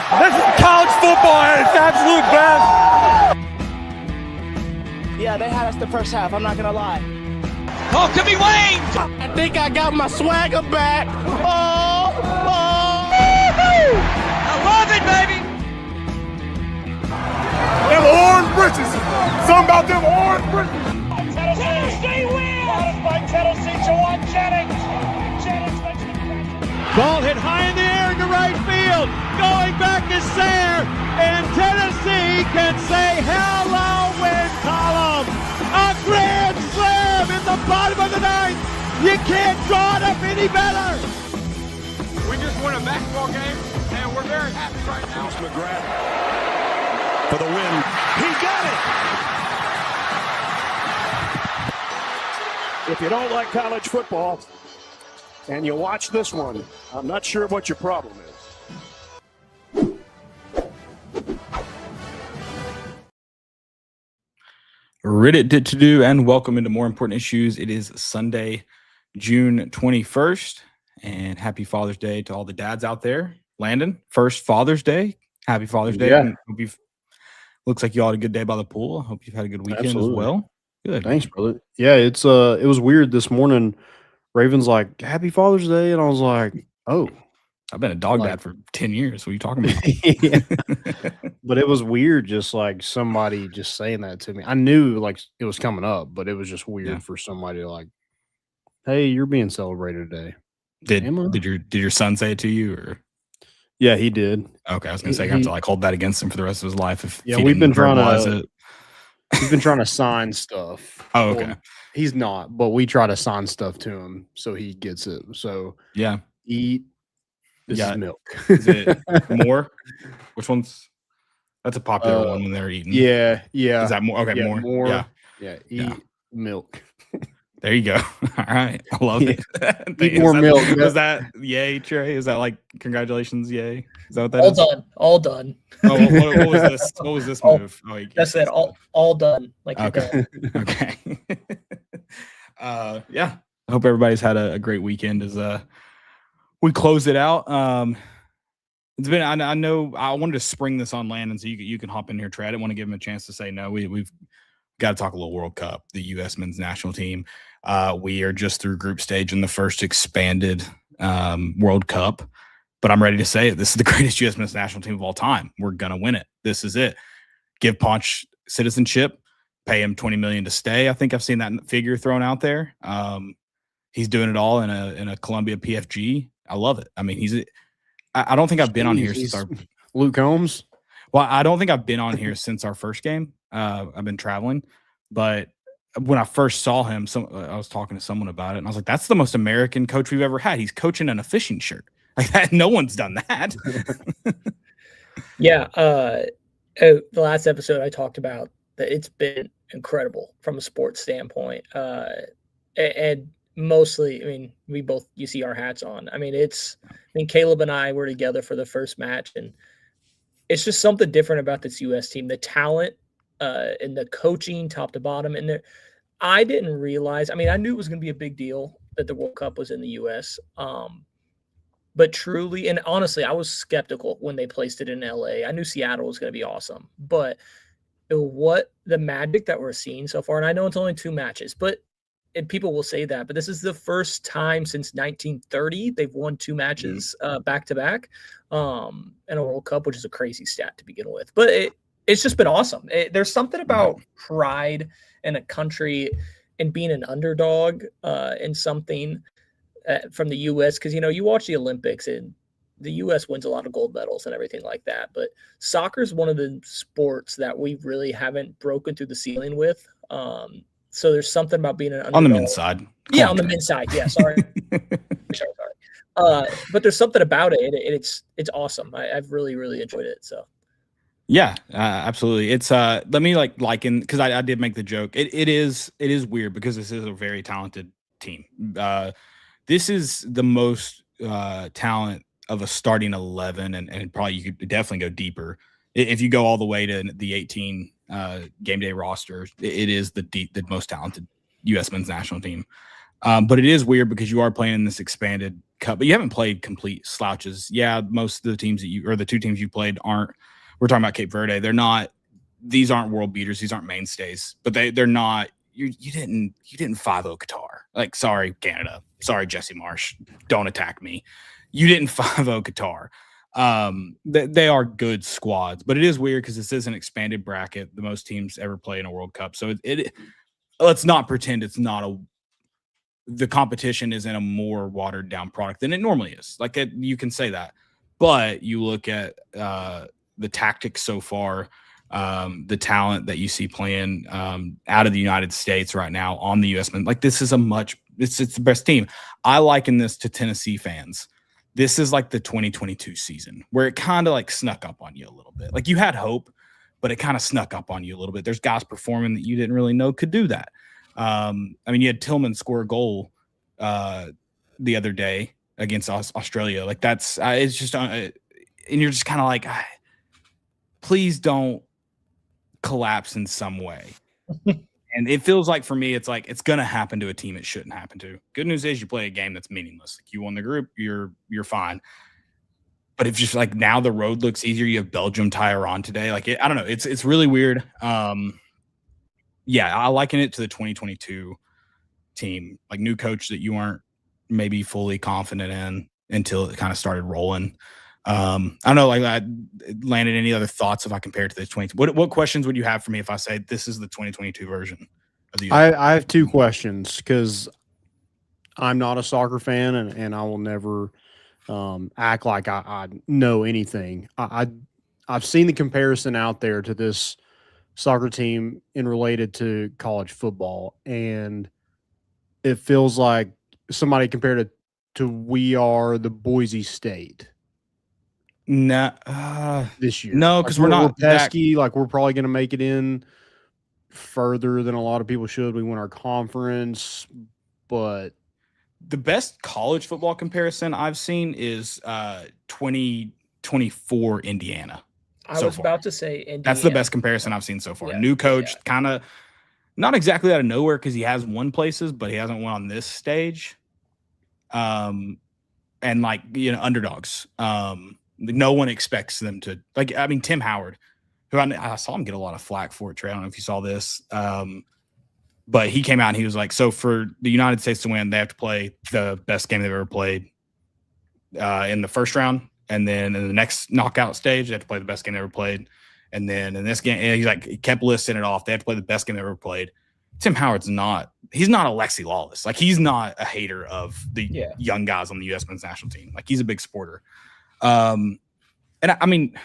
This is college football at its absolute best. Yeah, they had us the first half, I'm not going to lie. Oh, could be Wayne. I think I got my swagger back. Oh. I love it, baby. Them orange britches. Something about them orange britches. Tennessee wins! By Tennessee to one Jennings. Jennings makes the catch. Ball hit high in the air into right field. Going back is Sayre, and Tennessee can say hello win column. A grand slam in the bottom of the ninth. You can't draw it up any better. We just won a basketball game, and we're very happy right now. McGrath for the win. He got it. If you don't like college football and you watch this one, I'm not sure what your problem is. Reddit did to do, and welcome into More Important Issues. It is Sunday, June 21st, and happy Father's Day to all the dads out there. Landon, first Father's Day. Happy Father's Day. Yeah. Looks like you all had a good day by the pool. I hope you've had a good weekend as well. Good. Thanks, brother. Yeah, it was weird this morning. Raven's like, "Happy Father's Day," and I was like, "Oh." I've been a dog dad for 10 years. What are you talking about? Yeah. But it was weird, just like somebody just saying that to me. I knew like it was coming up, but it was just weird for somebody to like, "Hey, you're being celebrated today." Did your son say it to you, or? Yeah, he did. Okay, I was gonna say you have to like hold that against him for the rest of his life. If we've been trying to sign stuff. Oh, okay. Well, he's not, but we try to sign stuff to him so he gets it. So yeah, eat. This is milk. Is it more? Which one's? That's a popular one when they're eating. Yeah. Is that more? Okay, yeah, more. Yeah. Eat milk. There you go. All right, I love it. Eat more milk. Was that yay, Trey? Is that like congratulations, yay? Is that what that is? All done. Oh, what was this? What was this move? Oh, that's it. All done. Like okay. Okay. Yeah. I hope everybody's had a great weekend as we close it out. It's been. I know. I wanted to spring this on Landon, so you can hop in here, Trey. I didn't want to give him a chance to say no. We've got to talk a little World Cup, the U.S. men's national team. We are just through group stage in the first expanded World Cup, but I'm ready to say it. This is the greatest U.S. men's national team of all time. We're gonna win it. This is it. Give Ponch citizenship. Pay him $20 million to stay. I think I've seen that figure thrown out there. He's doing it all in a Columbia PFG. I love it. I mean, I don't think I've been on here since our Luke Combs. Well, I don't think I've been on here since our first game. I've been traveling, but when I first saw him, I was talking to someone about it, and I was like, "That's the most American coach we've ever had. He's coaching in a fishing shirt. Like that. No one's done that." Yeah. The last episode I talked about that it's been incredible from a sports standpoint, and mostly, I mean, you see our hats on. I mean, Caleb and I were together for the first match, and it's just something different about this U.S. team. The talent and the coaching, top to bottom, and I didn't realize. I mean, I knew it was going to be a big deal that the World Cup was in the U.S. But truly, and honestly, I was skeptical when they placed it in L.A. I knew Seattle was going to be awesome, but what the magic that we're seeing so far, and I know it's only 2 matches, and people will say that, but this is the first time since 1930 they've won 2 matches back to back in a World Cup, which is a crazy stat to begin with. But it's just been awesome. There's something about pride in a country and being an underdog in something from the U.S. Because you watch the Olympics and the U.S. wins a lot of gold medals and everything like that. But soccer is one of the sports that we really haven't broken through the ceiling with. So there's something about being an underdog. On the men's side. On the men's side. Yeah, sorry. sorry. But there's something about it, and it's awesome. I've really, really enjoyed it. So. Yeah, absolutely. It's let me liken, because I did make the joke. It is weird because this is a very talented team. This is the most talent of a starting 11, and probably you could definitely go deeper if you go all the way to the 18 game day roster. It is the most talented U.S. men's national team. But it is weird because you are playing in this expanded Cup, but you haven't played complete slouches. Yeah, most of the teams the two teams you played aren't. We're talking about Cape Verde. They're not. These aren't world beaters. These aren't mainstays. But they're not. You didn't 5-0 Qatar. Like, sorry Canada. Sorry Jesse Marsh. Don't attack me. You didn't 5-0 Qatar. They are good squads, but it is weird because this is an expanded bracket. The most teams ever play in a World Cup. So it let's not pretend it's not the competition isn't a more watered down product than it normally is. Like you can say that, but you look at the tactics so far, the talent that you see playing out of the United States right now on the U.S. men, like this is it's the best team. I liken this to Tennessee fans. This is like the 2022 season where it kind of like snuck up on you a little bit. Like you had hope, but it kind of snuck up on you a little bit. There's guys performing that you didn't really know could do that. I mean, you had Tillman score a goal the other day against Australia. Like that's it's just and you're just kind of like, please don't collapse in some way. And it feels like for me, it's like it's gonna happen to a team it shouldn't happen to. Good news is you play a game that's meaningless. Like you won the group, you're fine. But if just like now the road looks easier, you have Belgium tire on today. Like I don't know, it's really weird. Yeah, I liken it to the 2022 team, like new coach that you weren't maybe fully confident in until it kind of started rolling. I don't know, like Landon, any other thoughts if I compare it to the 20? What questions would you have for me if I say this is the 2022 version of the I have two questions because I'm not a soccer fan and I will never act like I know anything. I've seen the comparison out there to this soccer team in related to college football, and it feels like somebody compared it to we are the Boise State. This year. No, because we're not pesky. Like we're probably going to make it in further than a lot of people should. We win our conference, but the best college football comparison I've seen is 2024 Indiana. I was about to say Indiana. That's the best comparison I've seen so far. Yeah, New coach, kind of not exactly out of nowhere because he has won places, but he hasn't won on this stage. And like, underdogs. No one expects them to Tim Howard, who I saw him get a lot of flack for it, Trey. I don't know if you saw this. But he came out and he was like, so for the United States to win, they have to play the best game they've ever played in the first round. And then in the next knockout stage, they have to play the best game they ever played. And then in this game, he kept listing it off. They have to play the best game they ever played. Tim Howard's he's not Alexi Lawless. Like he's not a hater of the young guys on the U.S. men's national team. Like he's a big supporter. And I mean,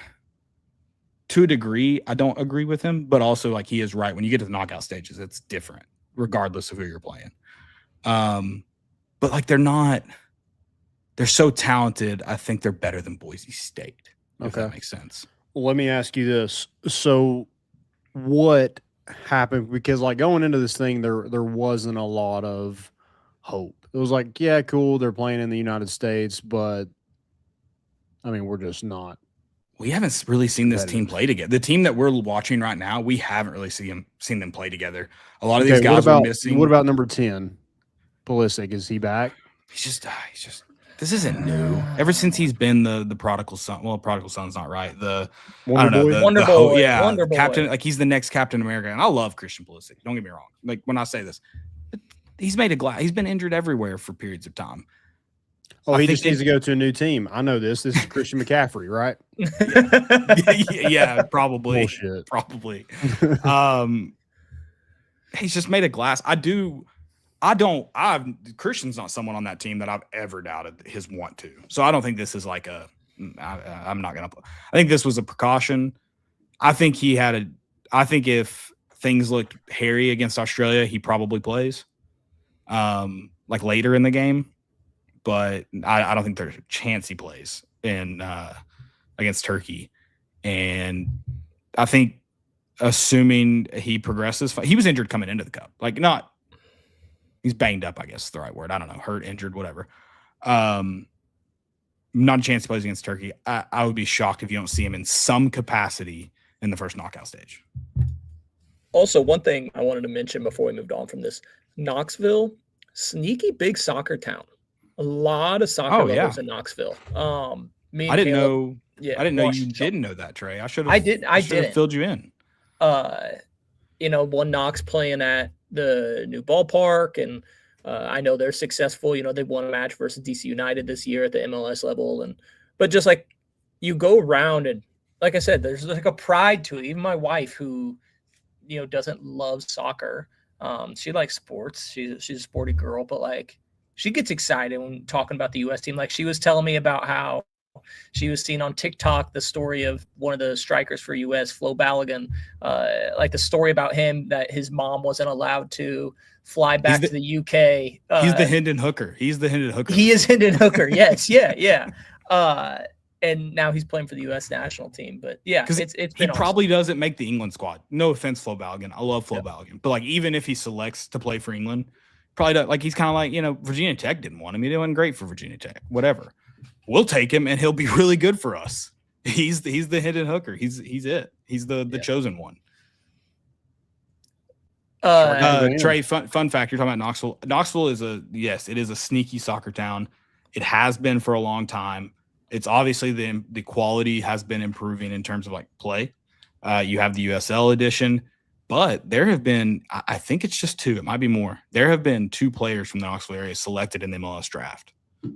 to a degree, I don't agree with him, but also like he is right. When you get to the knockout stages, it's different regardless of who you're playing. But like they're so talented. I think they're better than Boise State. If that makes sense. Let me ask you this. So what happened? Because like going into this thing, there wasn't a lot of hope. It was like, yeah, cool. They're playing in the United States, but I mean, we're just not. We haven't really seen this team play together. The team that we're watching right now, we haven't really seen them play together. A lot of these guys are missing. What about number 10? Pulisic, is he back? He's just this isn't new. Ever since he's been the prodigal son. Well, prodigal son's not right. Wonder Boy. Captain. Like he's the next Captain America. And I love Christian Pulisic. Don't get me wrong. Like when I say this, he's he's been injured everywhere for periods of time. Oh, he just needs to go to a new team. I know this. This is Christian McCaffrey, right? Yeah, probably. Bullshit. Probably. He's just made a glass. Christian's not someone on that team that I've ever doubted his want to. So I don't think this is like I'm not going to. I think this was a precaution. I think if things looked hairy against Australia, he probably plays like later in the game. But I don't think there's a chance he plays against Turkey. And I think assuming he progresses, he was injured coming into the Cup. Like he's banged up, I guess is the right word. I don't know, hurt, injured, whatever. Not a chance he plays against Turkey. I would be shocked if you don't see him in some capacity in the first knockout stage. Also, one thing I wanted to mention before we moved on from this, Knoxville, sneaky big soccer town. A lot of soccer Oh, lovers yeah. in Knoxville. Me and I didn't Caleb, know. yeah, I didn't know watched you some- didn't know that, Trey. I should have. I didn't. filled you in. One Knox playing at the new ballpark, and I know they're successful. They won a match versus DC United this year at the MLS level, but just like you go around and like I said, there's like a pride to it. Even my wife, who doesn't love soccer, she likes sports. She's a sporty girl, but like she gets excited when talking about the U.S. team. Like she was telling me about how she was seeing on TikTok the story of one of the strikers for U.S., Flo Balogun, like the story about him that his mom wasn't allowed to fly back to the UK. He's the Hendon Hooker. He's the Hendon Hooker. He is Hendon Hooker. Yes, yeah. And now he's playing for the U.S. national team. But yeah, because it's he been probably doesn't make the England squad. No offense, Flo Balogun. I love Flo Balogun, but like even if he selects to play for England, probably does, like he's kind of like Virginia Tech didn't want him. He didn't great for Virginia Tech. Whatever. We'll take him, and he'll be really good for us. He's the Hendon Hooker. He's it. He's the chosen one. Trey, fun fact: you're talking about Knoxville. Knoxville is it is a sneaky soccer town. It has been for a long time. It's obviously the quality has been improving in terms of like play. You have the USL edition, but there have been, I think it's just 2. It might be more. There have been 2 players from the Knoxville area selected in the MLS draft.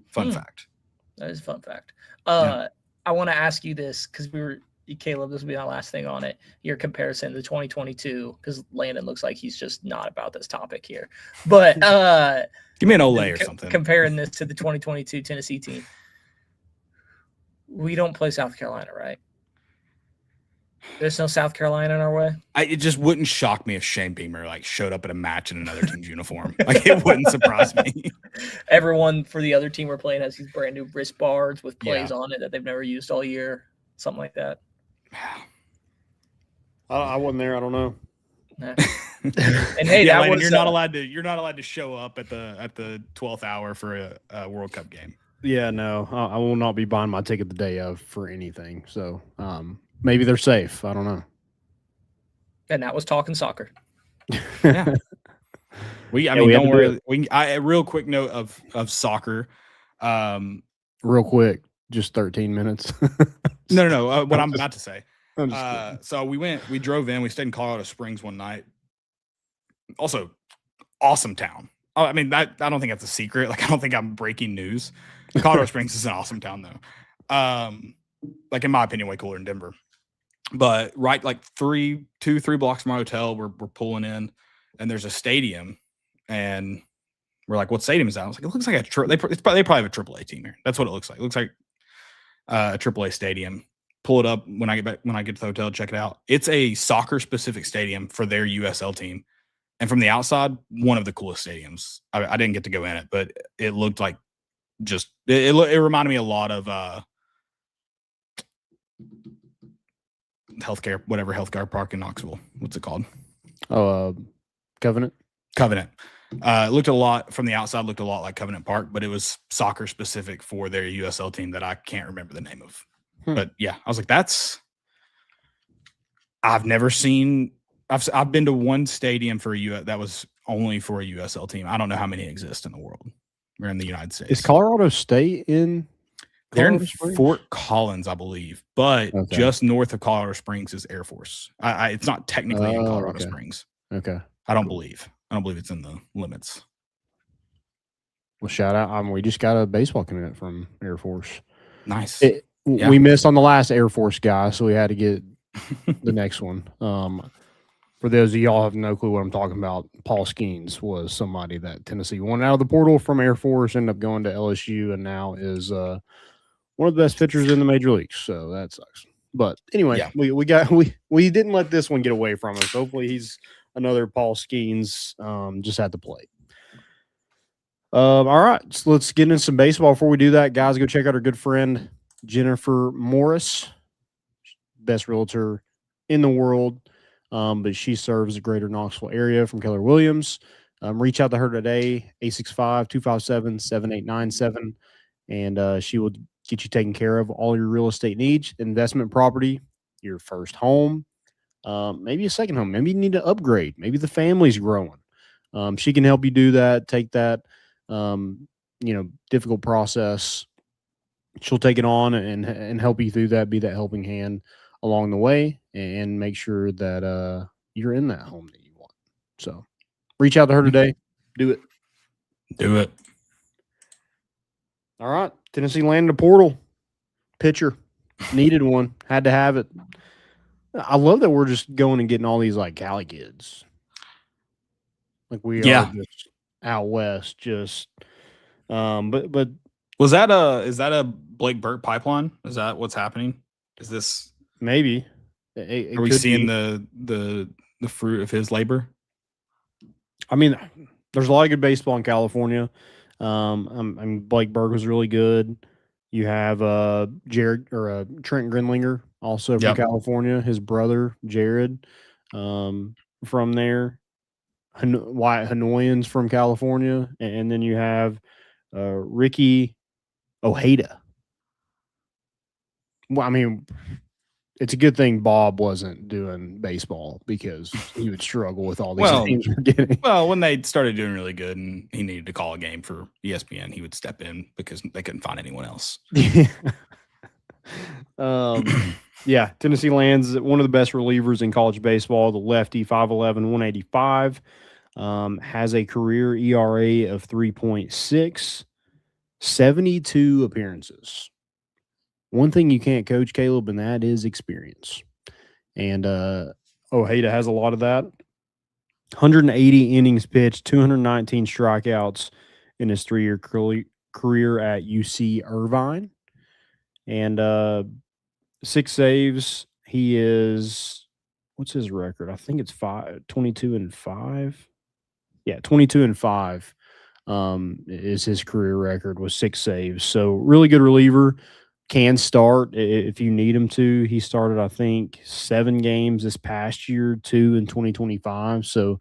Fun fact. That is a fun fact. I want to ask you this because Caleb, this will be our last thing on it. Your comparison to 2022, because Landon looks like he's just not about this topic here. But give me an Olay or something. Comparing this to the 2022 Tennessee team. We don't play South Carolina, right? There's no South Carolina in our way. It just wouldn't shock me if Shane Beamer like showed up at a match in another team's uniform. Like it wouldn't surprise me. Everyone for the other team we're playing has these brand new wristbands with plays on it that they've never used all year, something like that. I wasn't there. I don't know. And hey, that was you're not allowed to show up at the 12th hour for a World Cup game. Yeah, no, I will not be buying my ticket the day of for anything. So maybe they're safe. I don't know. And that was talking soccer. Yeah. Don't worry. A real quick note of soccer. Real quick, just 13 minutes. No. What I'm about to say. So we drove in. We stayed in Colorado Springs one night. Also, awesome town. I mean, I don't think that's a secret. Like, I don't think I'm breaking news. Colorado Springs is an awesome town, though. Like in my opinion, way cooler than Denver. But right, like 3 blocks from our hotel, we're pulling in, and there's a stadium, and we're like, "What stadium is that?" I was like, "It looks like they probably have a AAA team here." That's what it looks like. It looks like a AAA stadium. Pull it up when I get to the hotel. Check it out. It's a soccer specific stadium for their USL team, and from the outside, one of the coolest stadiums. I didn't get to go in it, but it looked like it reminded me a lot of healthcare park in Knoxville. What's it called? Covenant. It looked a lot from the outside, looked a lot like Covenant Park, but it was soccer specific for their USL team that I can't remember the name of. But yeah, I was like, I've been to one stadium for that was only for a USL team. I don't know how many exist in the world. We're in the United States. Is Colorado State in? They're in Fort Collins, I believe, but just north of Colorado Springs is Air Force. It's not technically in Colorado Springs. Okay. I don't believe it's in the limits. Well, shout out. We just got a baseball commitment from Air Force. Nice. We missed on the last Air Force guy, so we had to get the next one. For those of y'all who have no clue what I'm talking about, Paul Skeens was somebody that Tennessee wanted out of the portal from Air Force, ended up going to LSU, and now is one of the best pitchers in the major leagues. So that sucks. But anyway, we didn't let this one get away from us. Hopefully he's another Paul Skeens. Just had to play. All right, so let's get into some baseball. Before we do that, guys, go check out our good friend Jennifer Morris, best realtor in the world. But she serves the greater Knoxville area from Keller Williams. Reach out to her today, 865-257-7897, and she will get you taken care of all your real estate needs, investment property, your first home, maybe a second home. Maybe you need to upgrade. Maybe the family's growing. She can help you do that, take that difficult process, she'll take it on and help you through that, be that helping hand along the way, and make sure that you're in that home that you want. So reach out to her today. Do it. Do it. All right. Tennessee landed a portal. Pitcher. Needed one. Had to have it. I love that we're just going and getting all these like Cali kids. Like we are just out west. Just but is that a Blake Burt pipeline? Is that what's happening? Is this maybe? Are we seeing the fruit of his labor? I mean, there's a lot of good baseball in California. Blake Berg was really good. You have Trent Grinlinger, also from California. His brother Jared, from there. Wyatt Hanoian's from California, and then you have Ricky Ojeda. Well, I mean, it's a good thing Bob wasn't doing baseball because he would struggle with all these names we're getting. Well, when they started doing really good and he needed to call a game for ESPN, he would step in because they couldn't find anyone else. Yeah, Tennessee lands one of the best relievers in college baseball, the lefty, 5'11", 185. Has a career ERA of 3.6, 72 appearances. One thing you can't coach, Caleb, and that is experience. And Ojeda has a lot of that. 180 innings pitched, 219 strikeouts in his 3-year career at UC Irvine. And 6 saves. He is, what's his record? I think it's 22-5. Yeah, 22-5 is his career record with 6 saves. So really good reliever. Can start if you need him to. He started, I think, 7 games this past year, 2 in 2025. So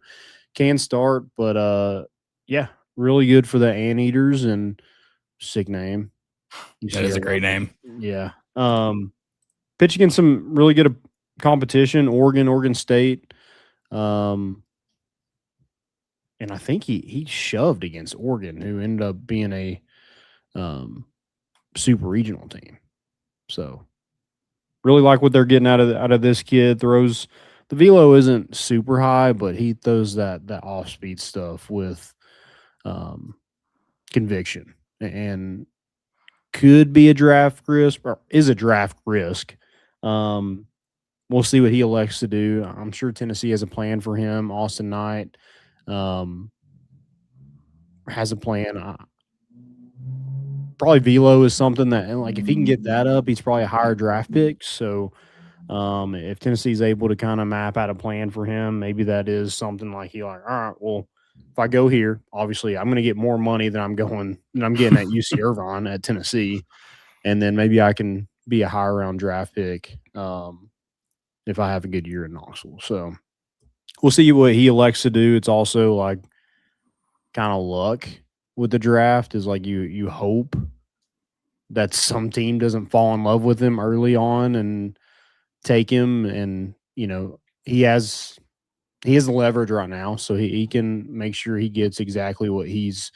can start, but yeah, really good for the Anteaters and sick name. That is a great name. Yeah. Pitch against some really good competition, Oregon State. And I think he shoved against Oregon, who ended up being a super regional team. So really like what they're getting out of this kid. Throws the velo isn't super high, but he throws that off speed stuff with conviction and could be a draft risk or is a draft risk. We'll see what he elects to do. I'm sure Tennessee has a plan for him. Austin Knight has a plan. Probably velo is something that, and like if he can get that up, he's probably a higher draft pick. So if Tennessee's able to kind of map out a plan for him, maybe that is something like all right, well, if I go here, obviously I'm going to get more money than I'm getting at UC Irvine at Tennessee, and then maybe I can be a higher round draft pick if I have a good year in Knoxville. So we'll see what he elects to do. It's also like kind of luck with the draft is like you hope that some team doesn't fall in love with him early on and take him, and he has the leverage right now, so he can make sure he gets exactly what he's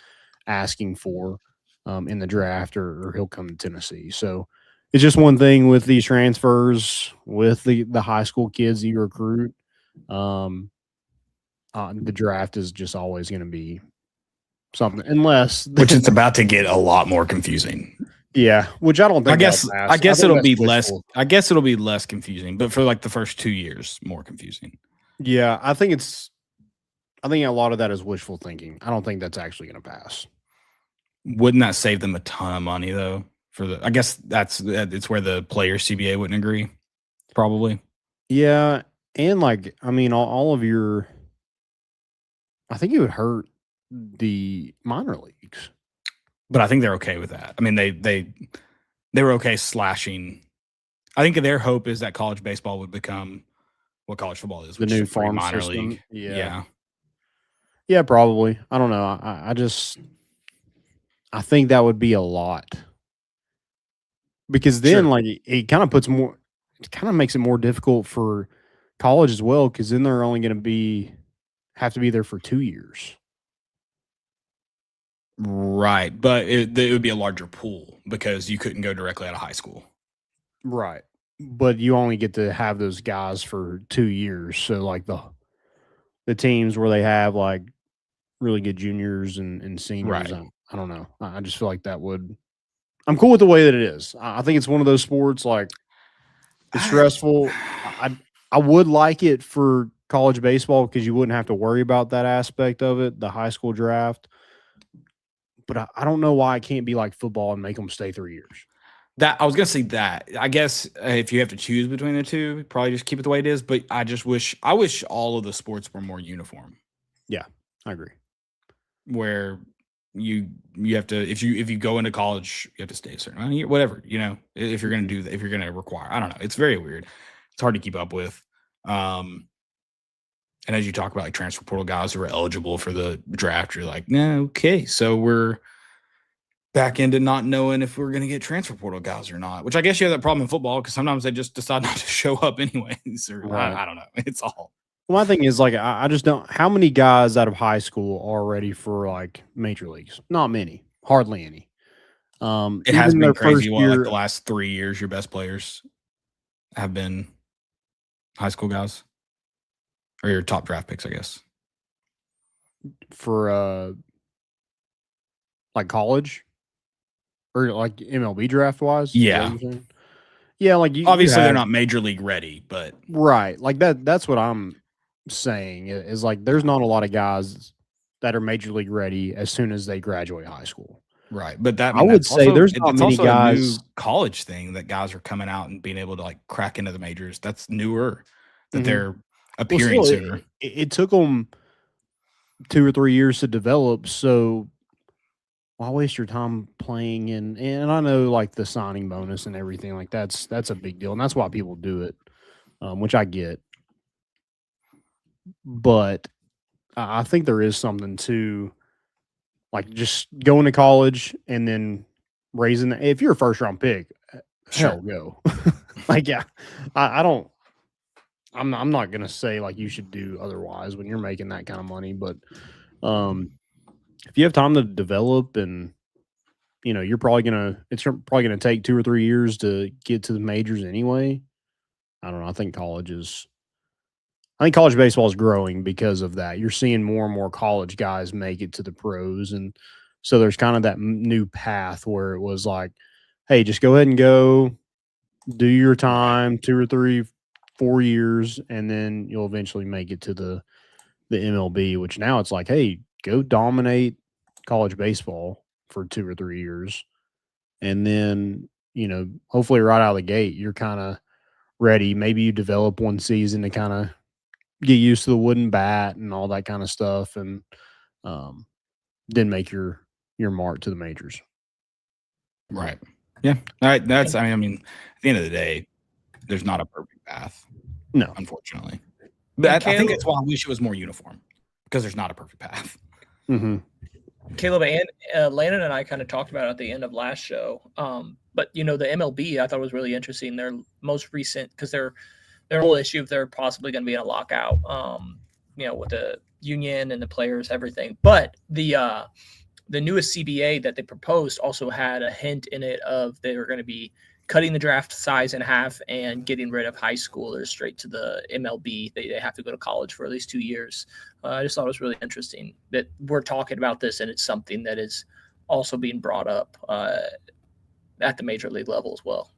asking for in the draft, or he'll come to Tennessee. So it's just one thing with these transfers with the high school kids you recruit. The draft is just always going to be something, unless which it's about to get a lot more confusing. Yeah, which I don't think. I guess it'll be less. I guess it'll be less confusing, but for like the first 2 years, more confusing. Yeah, I think a lot of that is wishful thinking. I don't think that's actually going to pass. Wouldn't that save them a ton of money though? I guess it's where the player CBA wouldn't agree, probably. Yeah, and like I mean, all of your. I think it would hurt the minor leagues. But I think they're okay with that. I mean, they were okay slashing. I think their hope is that college baseball would become what college football is, the new farm minor system. League. Yeah, probably. I don't know. I think that would be a lot because then like it kind of makes it more difficult for college as well, because then they're only going to have to be there for 2 years. Right, but it would be a larger pool because you couldn't go directly out of high school. Right. But you only get to have those guys for 2 years. So like the teams where they have like really good juniors and seniors, Right. I don't know. I just feel like that would. I'm cool with the way that it is. I think it's one of those sports like it's stressful. I would like it for college baseball because you wouldn't have to worry about that aspect of it, the high school draft. But I don't know why it can't be like football and make them stay 3 years. That I was gonna say that. I guess if you have to choose between the two, probably just keep it the way it is. But I wish all of the sports were more uniform. Yeah, I agree. Where you have to if you go into college, you have to stay a certain amount of year, whatever, if you're gonna do that, if you're gonna require. I don't know. It's very weird. It's hard to keep up with. And as you talk about like transfer portal guys who are eligible for the draft, you're like, no, okay, so we're back into not knowing if we're going to get transfer portal guys or not, which I guess you have that problem in football because sometimes they just decide not to show up anyways. Or Right. I don't know. It's all. My thing is like I just don't. How many guys out of high school are ready for like major leagues? Not many, hardly any. It has even been their crazy. first Like year, the last 3 years, your best players have been high school guys or your top draft picks, I guess. for like college or like MLB draft wise. Yeah. Yeah, like you Obviously, they're have- not major league ready, but right. Like that's what I'm saying is like there's not a lot of guys that are major league ready as soon as they graduate high school. right. But that I would that's say also- there's not it's many also a new guys. college thing that guys are coming out and being able to like crack into the majors. That's newer that Mhm. they're Well, appearing still, sooner. it took them 2 or 3 years to develop. So why waste your time playing and I know like the signing bonus and everything like that's a big deal and that's why people do it, which I get. But I think there is something to like just going to college and then raising the, if you're a first round pick, hell go. Like yeah, I don't. I'm not gonna say like you should do otherwise when you're making that kind of money, but if you have time to develop and you're probably gonna take 2 or 3 years to get to the majors anyway. I don't know. I think college baseball is growing because of that. You're seeing more and more college guys make it to the pros, and so there's kind of that new path where it was like, hey, just go ahead and go, do your time, 2 or 3, 4 years, and then you'll eventually make it to the MLB. Which now it's like, hey, go dominate college baseball for 2 or 3 years, and then hopefully right out of the gate you're kind of ready. Maybe you develop one season to kind of get used to the wooden bat and all that kind of stuff, and then make your mark to the majors. Right. Yeah. All right. That's. I mean, at the end of the day, there's not a perfect path. No, unfortunately. But I think that's why I wish it was more uniform because there's not a perfect path. Mm-hmm. Caleb and Landon and I kind of talked about it at the end of last show. But the MLB I thought was really interesting. Their most recent, because their whole issue of they're possibly going to be in a lockout. With the union and the players, everything. But the newest CBA that they proposed also had a hint in it of they were going to be cutting the draft size in half and getting rid of high schoolers straight to the MLB. They have to go to college for at least 2 years. I just thought it was really interesting that we're talking about this, and it's something that is also being brought up at the major league level as well.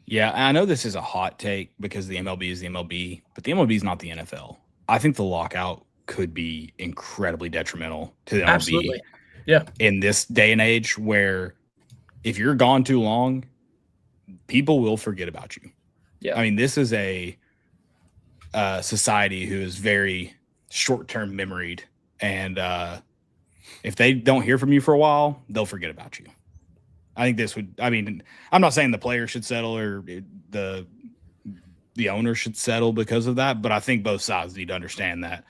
Yeah, I know this is a hot take because the MLB is the MLB, but the MLB is not the NFL. I think the lockout could be incredibly detrimental to the MLB. Absolutely. Yeah. In this day and age where if you're gone too long, people will forget about you. Yeah. I mean, this is a society who is very short-term memoried. And if they don't hear from you for a while, they'll forget about you. I think I'm not saying the player should settle or the owner should settle because of that, but I think both sides need to understand that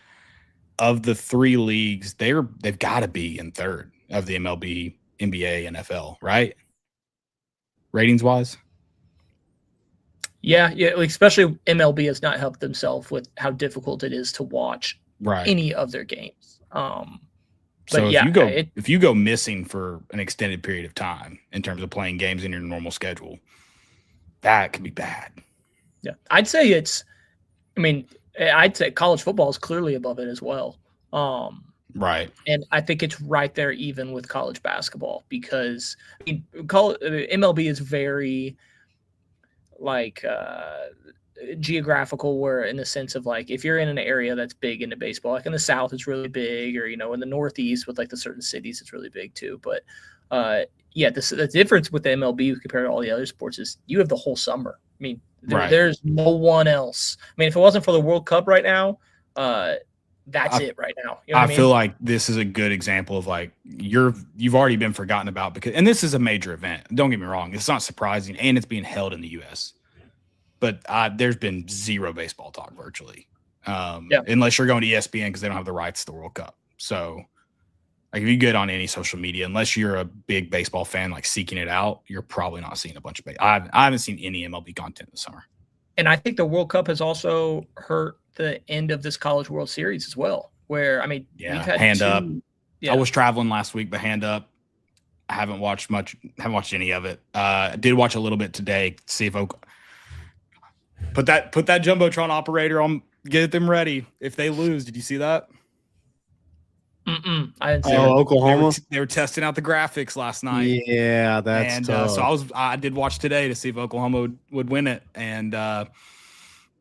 of the 3 leagues, they've got to be in third of the MLB, NBA, NFL, right? Ratings wise. Yeah, especially MLB has not helped themselves with how difficult it is to watch any of their games. So if you go missing for an extended period of time in terms of playing games in your normal schedule, that could be bad. Yeah, I'd say college football is clearly above it as well. Right. And I think it's right there even with college basketball because MLB is very geographical, where in the sense of like if you're in an area that's big into baseball, like in the South it's really big, or in the Northeast with like the certain cities it's really big too. But the difference with the MLB compared to all the other sports is you have the whole summer. I mean, there's no one else. I mean, if it wasn't for the World Cup right now, that's it right now. You know what I feel like this is a good example of like you've already been forgotten about and this is a major event. Don't get me wrong, it's not surprising, and it's being held in the U.S. But there's been zero baseball talk virtually, unless you're going to ESPN because they don't have the rights to the World Cup. So, like, if you get on any social media, unless you're a big baseball fan, like seeking it out, you're probably not seeing a bunch of I haven't seen any MLB content this summer. And I think the World Cup has also hurt the end of this College World Series as well. Where we've had hand up. Yeah. I was traveling last week, but hand up. I haven't watched any of it. I did watch a little bit today to see if Put that Jumbotron operator on, get them ready. If they lose, did you see that? I didn't see it. Oklahoma. They were testing out the graphics last night. Yeah, that's tough. So I did watch today to see if Oklahoma would win it, and I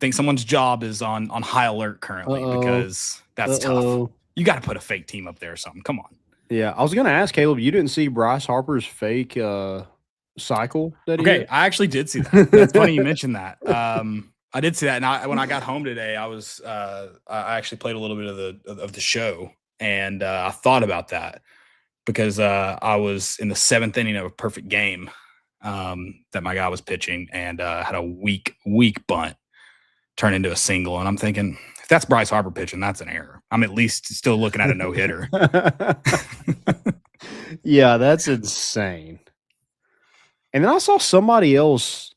think someone's job is on high alert currently because that's tough. You got to put a fake team up there or something. Come on. Yeah, I was going to ask Caleb. You didn't see Bryce Harper's fake cycle that he I actually did see that. That's funny you mentioned that. I did see that, and when I got home today, I actually played a little bit of the show, and I thought about that because I was in the 7th inning of a perfect game that my guy was pitching, and had a weak bunt turn into a single, and I'm thinking, if that's Bryce Harper pitching, that's an error. I'm at least still looking at a no hitter. Yeah, that's insane. And then I saw somebody else.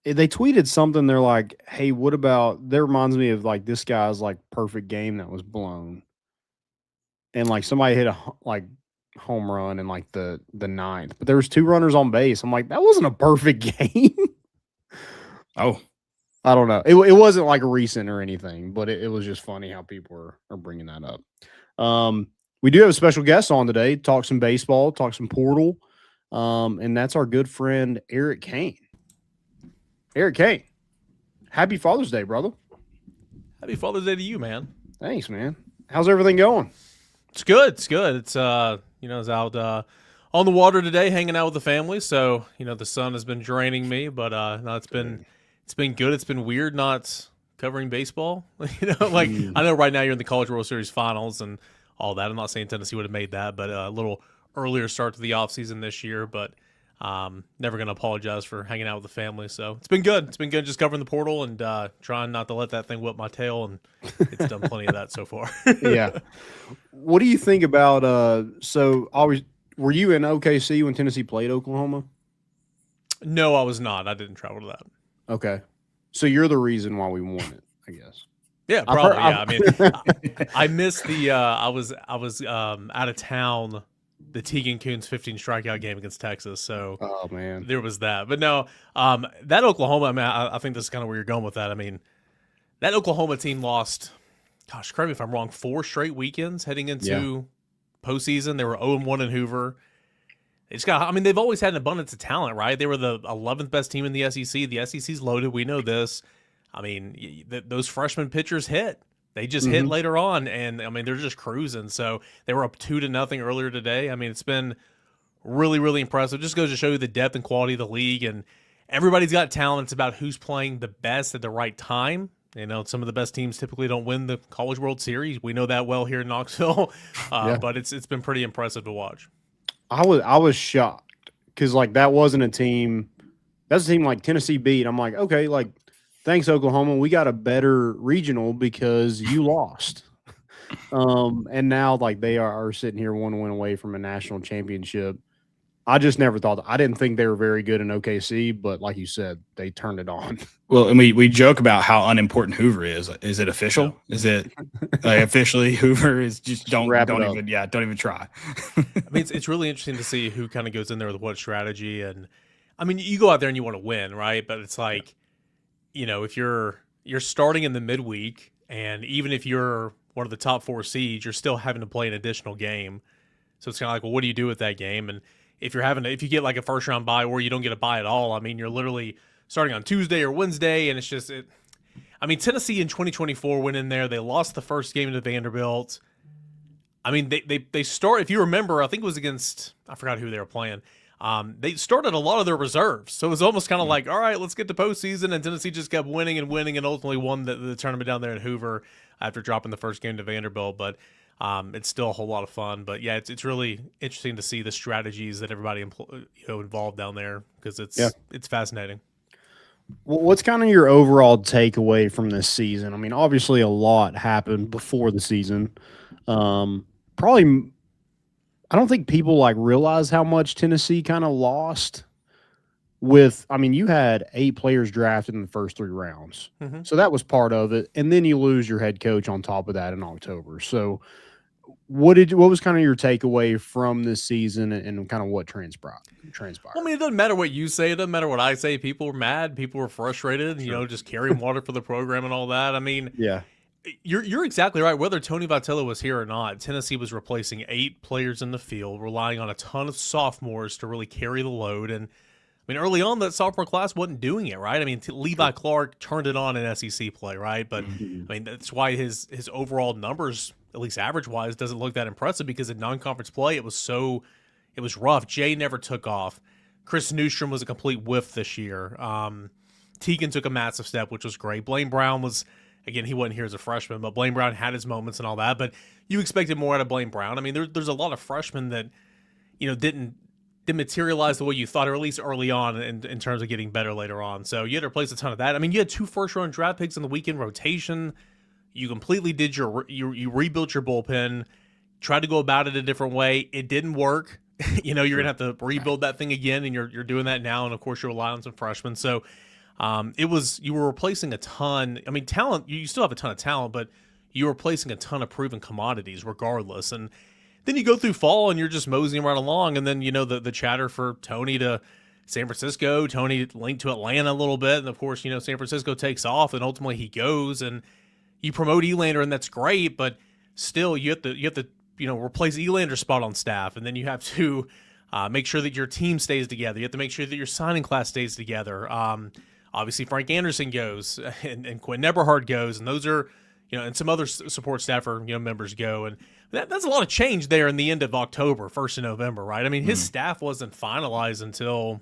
They tweeted something. They're like, "Hey, what about?" That reminds me of like this guy's like perfect game that was blown, and like somebody hit a home run in like the 9th, but there was 2 runners on base. I'm like, that wasn't a perfect game. Oh, I don't know. It wasn't like recent or anything, but it was just funny how people are bringing that up. We do have a special guest on today. Talk some baseball, talk some portal. And that's our good friend, Eric Cain. Eric Cain, happy Father's Day, brother. Happy Father's Day to you, man. Thanks, man. How's everything going? It's good. It's good. It's, I was out on the water today hanging out with the family. So, the sun has been draining me, but no, it's been good. It's been weird not covering baseball. I know right now you're in the College World Series finals and all that. I'm not saying Tennessee would have made that, but a little earlier start to the offseason this year, but never going to apologize for hanging out with the family. So it's been good. It's been good just covering the portal and trying not to let that thing whip my tail, and it's done plenty of that so far. Yeah. What do you think about were you in OKC when Tennessee played Oklahoma? No, I was not. I didn't travel to that. Okay. So you're the reason why we won it, I guess. Yeah, probably. I mean, I missed the I was out of town the Tegan Kuhn's 15 strikeout game against Texas. So oh man, there was that. But no, that Oklahoma, I mean, I think this is kind of where you're going with that. I mean, that Oklahoma team lost, gosh, correct me if I'm wrong, 4 straight weekends heading into postseason. They were 0-1 in Hoover. They've always had an abundance of talent, right? They were the 11th best team in the SEC. The SEC's loaded. We know this. I mean, those freshman pitchers hit. They just hit later on, and I mean, they're just cruising. So they were up 2-0 earlier today. I mean, it's been really, really impressive. It just goes to show you the depth and quality of the league, and everybody's got talent. It's about who's playing the best at the right time. Some of the best teams typically don't win the College World Series. We know that well here in Knoxville, but it's been pretty impressive to watch. I was shocked because that wasn't a team. That's a team like Tennessee beat. I'm like, okay, thanks, Oklahoma. We got a better regional because you lost. And now they are sitting here 1 win away from a national championship. I just never thought I didn't think they were very good in OKC, but like you said, they turned it on. Well, and we joke about how unimportant Hoover is. Is it official? Is it officially Hoover is just don't even try. I mean, it's really interesting to see who kind of goes in there with what strategy. And I mean, you go out there and you want to win, right? But it's like, if you're starting in the midweek, and even if you're one of the top 4 seeds, you're still having to play an additional game. So it's kind of like, well, what do you do with that game? And if you get like a first round bye or you don't get a bye at all, I mean, you're literally starting on Tuesday or Wednesday, and it's just Tennessee in 2024 went in there, they lost the first game to Vanderbilt. I mean, they start, if you remember, I think it was against, I forgot who they were playing. They started a lot of their reserves, so it was almost kind of like, all right, let's get to postseason, and Tennessee just kept winning and winning, and ultimately won the tournament down there in Hoover after dropping the first game to Vanderbilt. But it's still a whole lot of fun. But yeah, it's really interesting to see the strategies that everybody involved down there, because it's fascinating. Well, what's kind of your overall takeaway from this season? I mean, obviously a lot happened before the season. Probably, I don't think people realize how much Tennessee kind of lost you had 8 players drafted in the first 3 rounds. Mm-hmm. So that was part of it. And then you lose your head coach on top of that in October. So what was kind of your takeaway from this season and kind of what transpired? Well, I mean, it doesn't matter what you say. It doesn't matter what I say. People were mad. People were frustrated, just carrying water for the program and all that. I mean, yeah, you're exactly right. Whether Tony Vitello was here or not, Tennessee was replacing 8 players in the field, relying on a ton of sophomores to really carry the load. And I mean, early on, that sophomore class wasn't doing it, right? I mean, Levi Clark turned it on in SEC play, right? But I mean, that's why his overall numbers, at least average-wise, doesn't look that impressive, because in non-conference play, it was rough. Jay never took off. Chris Newstrom was a complete whiff this year. Teagan took a massive step, which was great. Blaine Brown was, again, he wasn't here as a freshman, but Blaine Brown had his moments and all that. But you expected more out of Blaine Brown. I mean, there's a lot of freshmen that, didn't materialize the way you thought, or at least early on in terms of getting better later on. So you had to replace a ton of that. I mean, you had 2 first-round draft picks in the weekend rotation. You completely did you rebuilt your bullpen, tried to go about it a different way. It didn't work. You're going to have to rebuild that thing again, and you're doing that now. And of course, you're relying on some freshmen. So you were replacing a ton. I mean, talent, you still have a ton of talent, but you're replacing a ton of proven commodities regardless. And then you go through fall and you're just moseying right along. And then, the chatter for Tony to San Francisco, Tony linked to Atlanta a little bit. And of course, San Francisco takes off and ultimately he goes, and you promote Elander, and that's great, but still you have to replace Elander's spot on staff. And then you have to make sure that your team stays together. You have to make sure that your signing class stays together. Obviously Frank Anderson goes and Quinn Eberhard goes, and those are, and some other support staff or, members go. And that's a lot of change there in the end of October, 1st of November, right? I mean, his staff wasn't finalized until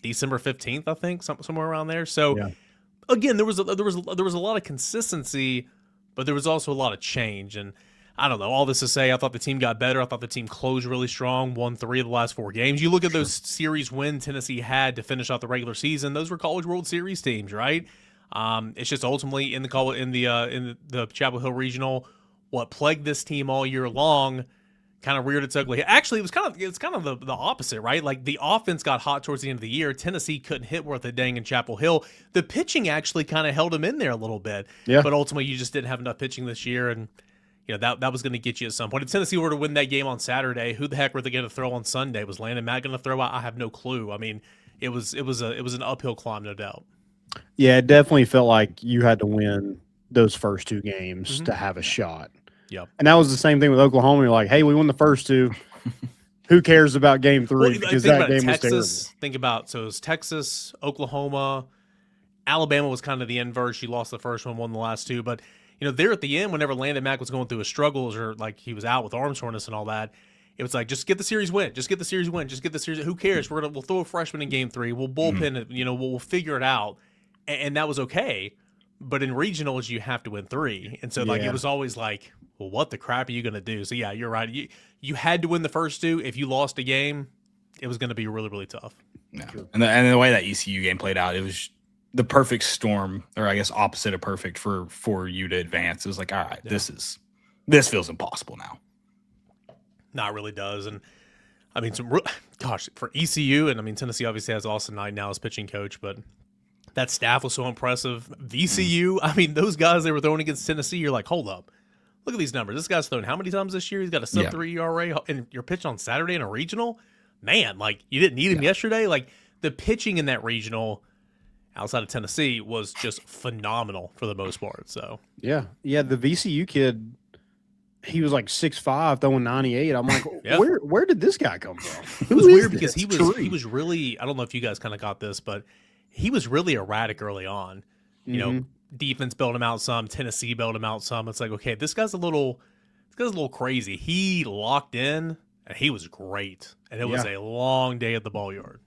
December 15th, I think, somewhere around there. So again, there was a lot of consistency, but there was also a lot of change. And I don't know, all this to say, I thought the team got better. I thought the team closed really strong, won 3 of the last 4 games. You look at those series wins Tennessee had to finish out the regular season; those were College World Series teams, right? It's just ultimately in the Chapel Hill Regional, what plagued this team all year long kind of reared its ugly. Actually, it's kind of the opposite, right? Like, the offense got hot towards the end of the year. Tennessee couldn't hit worth a dang in Chapel Hill. The pitching actually kind of held them in there a little bit, but ultimately you just didn't have enough pitching this year, and that was going to get you at some point. If Tennessee were to win that game on Saturday, who the heck were they going to throw on Sunday? Was Landon Matt going to throw? I have no clue. I mean, it was an uphill climb, no doubt. Yeah, it definitely felt like you had to win those first 2 games to have a shot. Yep. And that was the same thing with Oklahoma. You're like, hey, we won the first 2. Who cares about game 3? Because that game was terrible. Think about, so it was Texas, Oklahoma, Alabama was kind of the inverse. You lost the first one, won the last 2. But, there at the end, whenever Landon Mack was going through his struggles, or like he was out with arm soreness and all that, it was like, just get the series win. Just get the series win. Just get the series. Who cares? We'll throw a freshman in game 3. We'll bullpen it. We'll figure it out. And that was okay. But in regionals, you have to win 3. And so, it was always like, well, what the crap are you going to do? So, yeah, you're right. You had to win the first 2. If you lost a game, it was going to be really, really tough. Yeah. And the way that ECU game played out, it was the perfect storm, or I guess opposite of perfect for you to advance. It was like, all right, this feels impossible now. No, it really does. And I mean, gosh, for ECU, and I mean, Tennessee obviously has Austin Knight now as pitching coach, but that staff was so impressive. VCU, I mean, those guys they were throwing against Tennessee, you're like, hold up. Look at these numbers. This guy's thrown how many times this year? He's got a sub-3 ERA, and you're pitching on Saturday in a regional? Man, like, you didn't need him yesterday? Like, the pitching in that regional outside of Tennessee was just phenomenal for the most part. So yeah, the VCU kid, he was like 6'5", throwing 98. I'm like, where did this guy come from? It was weird because he was really, I don't know if you guys kind of got this, but he was really erratic early on. You know, defense bailed him out some, Tennessee bailed him out some. It's like, okay, this guy's a little crazy. He locked in and he was great. And it was a long day at the ball yard.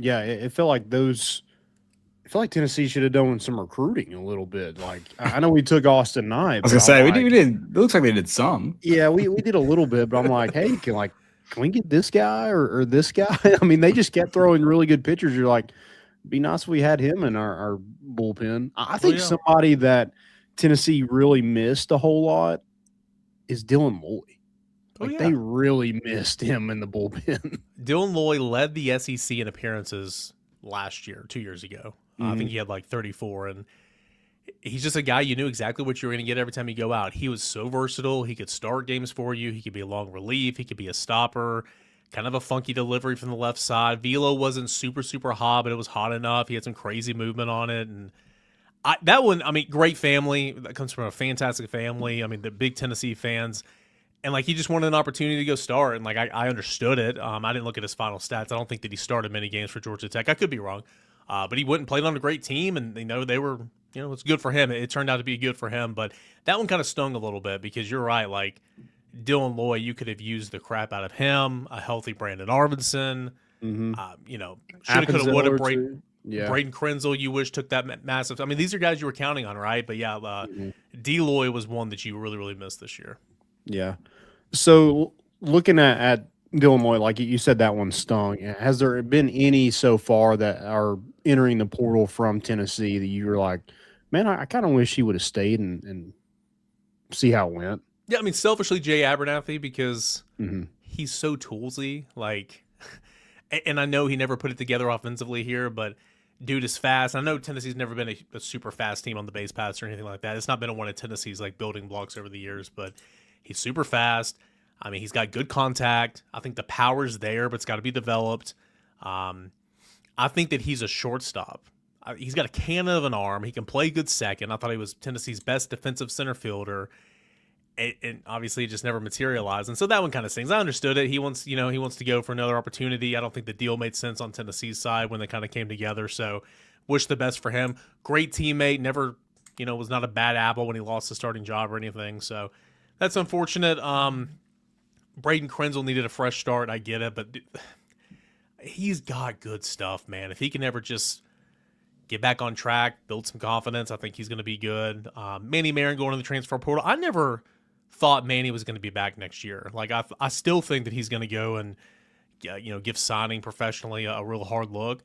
Yeah, it felt like I feel like Tennessee should have done some recruiting a little bit. Like, I know we took Austin Knight. I was gonna say we did. It looks like they did some. Yeah, we did a little bit, but I'm like, hey, can we get this guy or this guy? I mean, they just kept throwing really good pitchers. You're like, be nice if we had him in our bullpen. I think somebody that Tennessee really missed a whole lot is Dylan Loy. They really missed him in the bullpen. Dylan Loy led the SEC in appearances last year, 2 years ago. I think he had like 34, and he's just a guy you knew exactly what you were going to get every time you go out. He was so versatile. He could start games for you. He could be a long relief. He could be a stopper, kind of a funky delivery from the left side. Velo wasn't super, super hot, but it was hot enough. He had some crazy movement on it. And that one, I mean, great family. That comes from a fantastic family. I mean, the big Tennessee fans. And, like, he just wanted an opportunity to go start. And, like, I understood it. I didn't look at his final stats. I don't think that he started many games for Georgia Tech. I could be wrong. But he went and played on a great team. And, they were, it's good for him. It turned out to be good for him. But that one kind of stung a little bit because you're right. Like, Dylan Loy, you could have used the crap out of him. A healthy Brandon Arvidsson. Shoulda, coulda, woulda. Braden Krenzel, you wish took that massive. I mean, these are guys you were counting on, right? But, D. Loy was one that you really, really missed this year. Yeah. So looking at Dylan Loy, like you said, that one stung. Has there been any so far that are entering the portal from Tennessee that you were like, man, I kind of wish he would have stayed and see how it went? Yeah, I mean, selfishly, Jay Abernathy, because he's so toolsy. Like, and I know he never put it together offensively here, but dude is fast. I know Tennessee's never been a super fast team on the base paths or anything like that. It's not been one of Tennessee's like building blocks over the years, but he's super fast. I mean, he's got good contact. I think the power's there, but it's got to be developed. I think that he's a shortstop. He's got a cannon of an arm. He can play good second. I thought he was Tennessee's best defensive center fielder. And obviously it just never materialized. And so that one kind of stings. I understood it. He wants to go for another opportunity. I don't think the deal made sense on Tennessee's side when they kind of came together. So wish the best for him. Great teammate. Never, was not a bad apple when he lost the starting job or anything. So that's unfortunate. Braden Krenzel needed a fresh start. I get it, but he's got good stuff, man. If he can ever just get back on track, build some confidence, I think he's going to be good. Manny Marin going to the transfer portal. I never thought Manny was going to be back next year. Like I still think that he's going to go and give signing professionally a real hard look.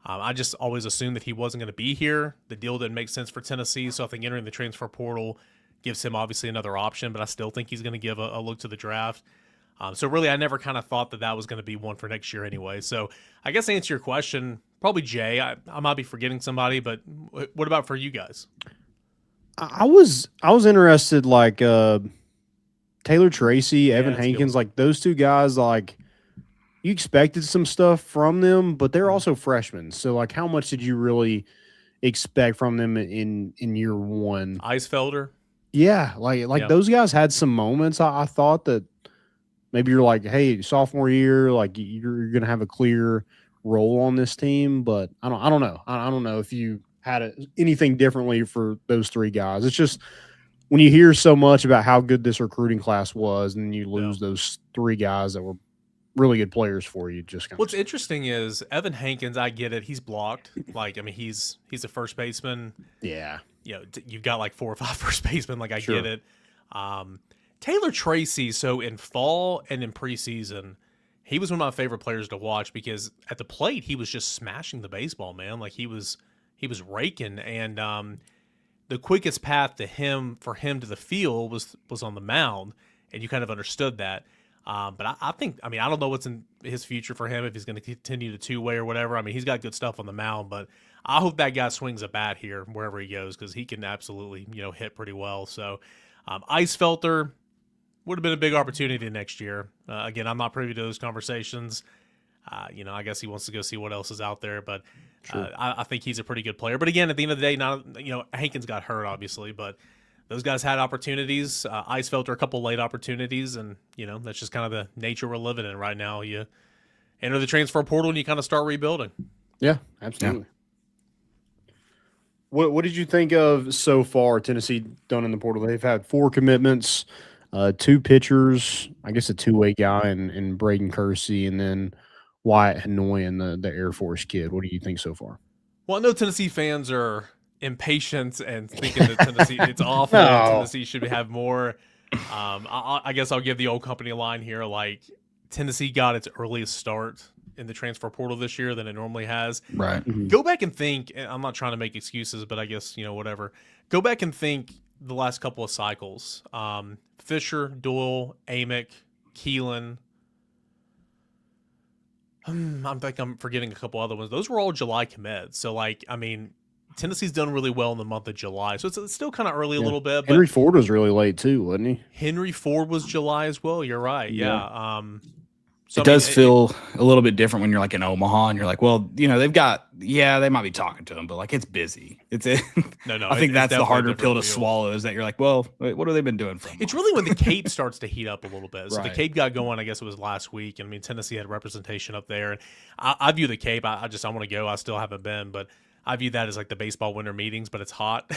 I just always assumed that he wasn't going to be here. The deal didn't make sense for Tennessee, so I think entering the transfer portal gives him obviously another option, but I still think he's going to give a look to the draft. So really, I never kind of thought that was going to be one for next year anyway. So I guess to answer your question, probably Jay. I might be forgetting somebody, but what about for you guys? I was interested, like Taylor Tracy, Evan Hankins, like those two guys. Like you expected some stuff from them, but they're also freshmen. So like, how much did you really expect from them in year one? Eisfelder. Yeah, like those guys had some moments. I thought that maybe you're like, hey, sophomore year, like you're gonna have a clear role on this team, but I don't know. I don't know if you had anything differently for those three guys. It's just when you hear so much about how good this recruiting class was, and you lose those three guys that were really good players for you. Just kind what's interesting is Evan Hankins. I get it; he's blocked. Like I mean, he's a first baseman. Yeah. You've got like 4 or 5 first basemen. Like I get it. Taylor Tracy. So in fall and in preseason, he was one of my favorite players to watch because at the plate he was just smashing the baseball, man. Like he was raking, and the quickest path to him to the field was on the mound, and you kind of understood that. But I think, I don't know what's in his future for him, if he's going to continue to two-way or whatever. I mean, he's got good stuff on the mound, but I hope that guy swings a bat here wherever he goes, because he can absolutely, hit pretty well. So Eisfelter would have been a big opportunity next year. Again, I'm not privy to those conversations. I guess he wants to go see what else is out there, but I think he's a pretty good player. But again, at the end of the day, Hankins got hurt, obviously, but those guys had opportunities. Eisfelter a couple late opportunities, and that's just kind of the nature we're living in right now. You enter the transfer portal and you kind of start rebuilding. Yeah, absolutely. Yeah. What did you think of so far Tennessee done in the portal? They've had 4 commitments, 2 pitchers, I guess a two-way guy, and Braden Kersey, and then Wyatt Hanoi and the Air Force kid. What do you think so far? Well, I know Tennessee fans are impatient and thinking that Tennessee it's awful. Tennessee should have more. I guess I'll give the old company line here. Like, Tennessee got its earliest start in the transfer portal this year than it normally has. Right. Mm-hmm. Go back and think. And I'm not trying to make excuses, but I guess whatever. Go back and think the last couple of cycles. Fisher, Doyle, Amick, Keelan. I think I'm forgetting a couple other ones. Those were all July commits. So, Tennessee's done really well in the month of July. So it's still kind of early a little bit. But Henry Ford was really late too, wasn't he? Henry Ford was July as well. You're right. Yeah. So it does feel a little bit different when you're like in Omaha and you're like, well, they've got, they might be talking to him, but like it's busy. No. I think that's the harder pill to swallow, is that you're like, well, what have they been doing for a month? It's really when the Cape starts to heat up a little bit. So Right. the Cape got going, I guess it was last week. And Tennessee had representation up there. And I view the Cape, I want to go. I still haven't been, but I view that as like the baseball winter meetings, but it's hot,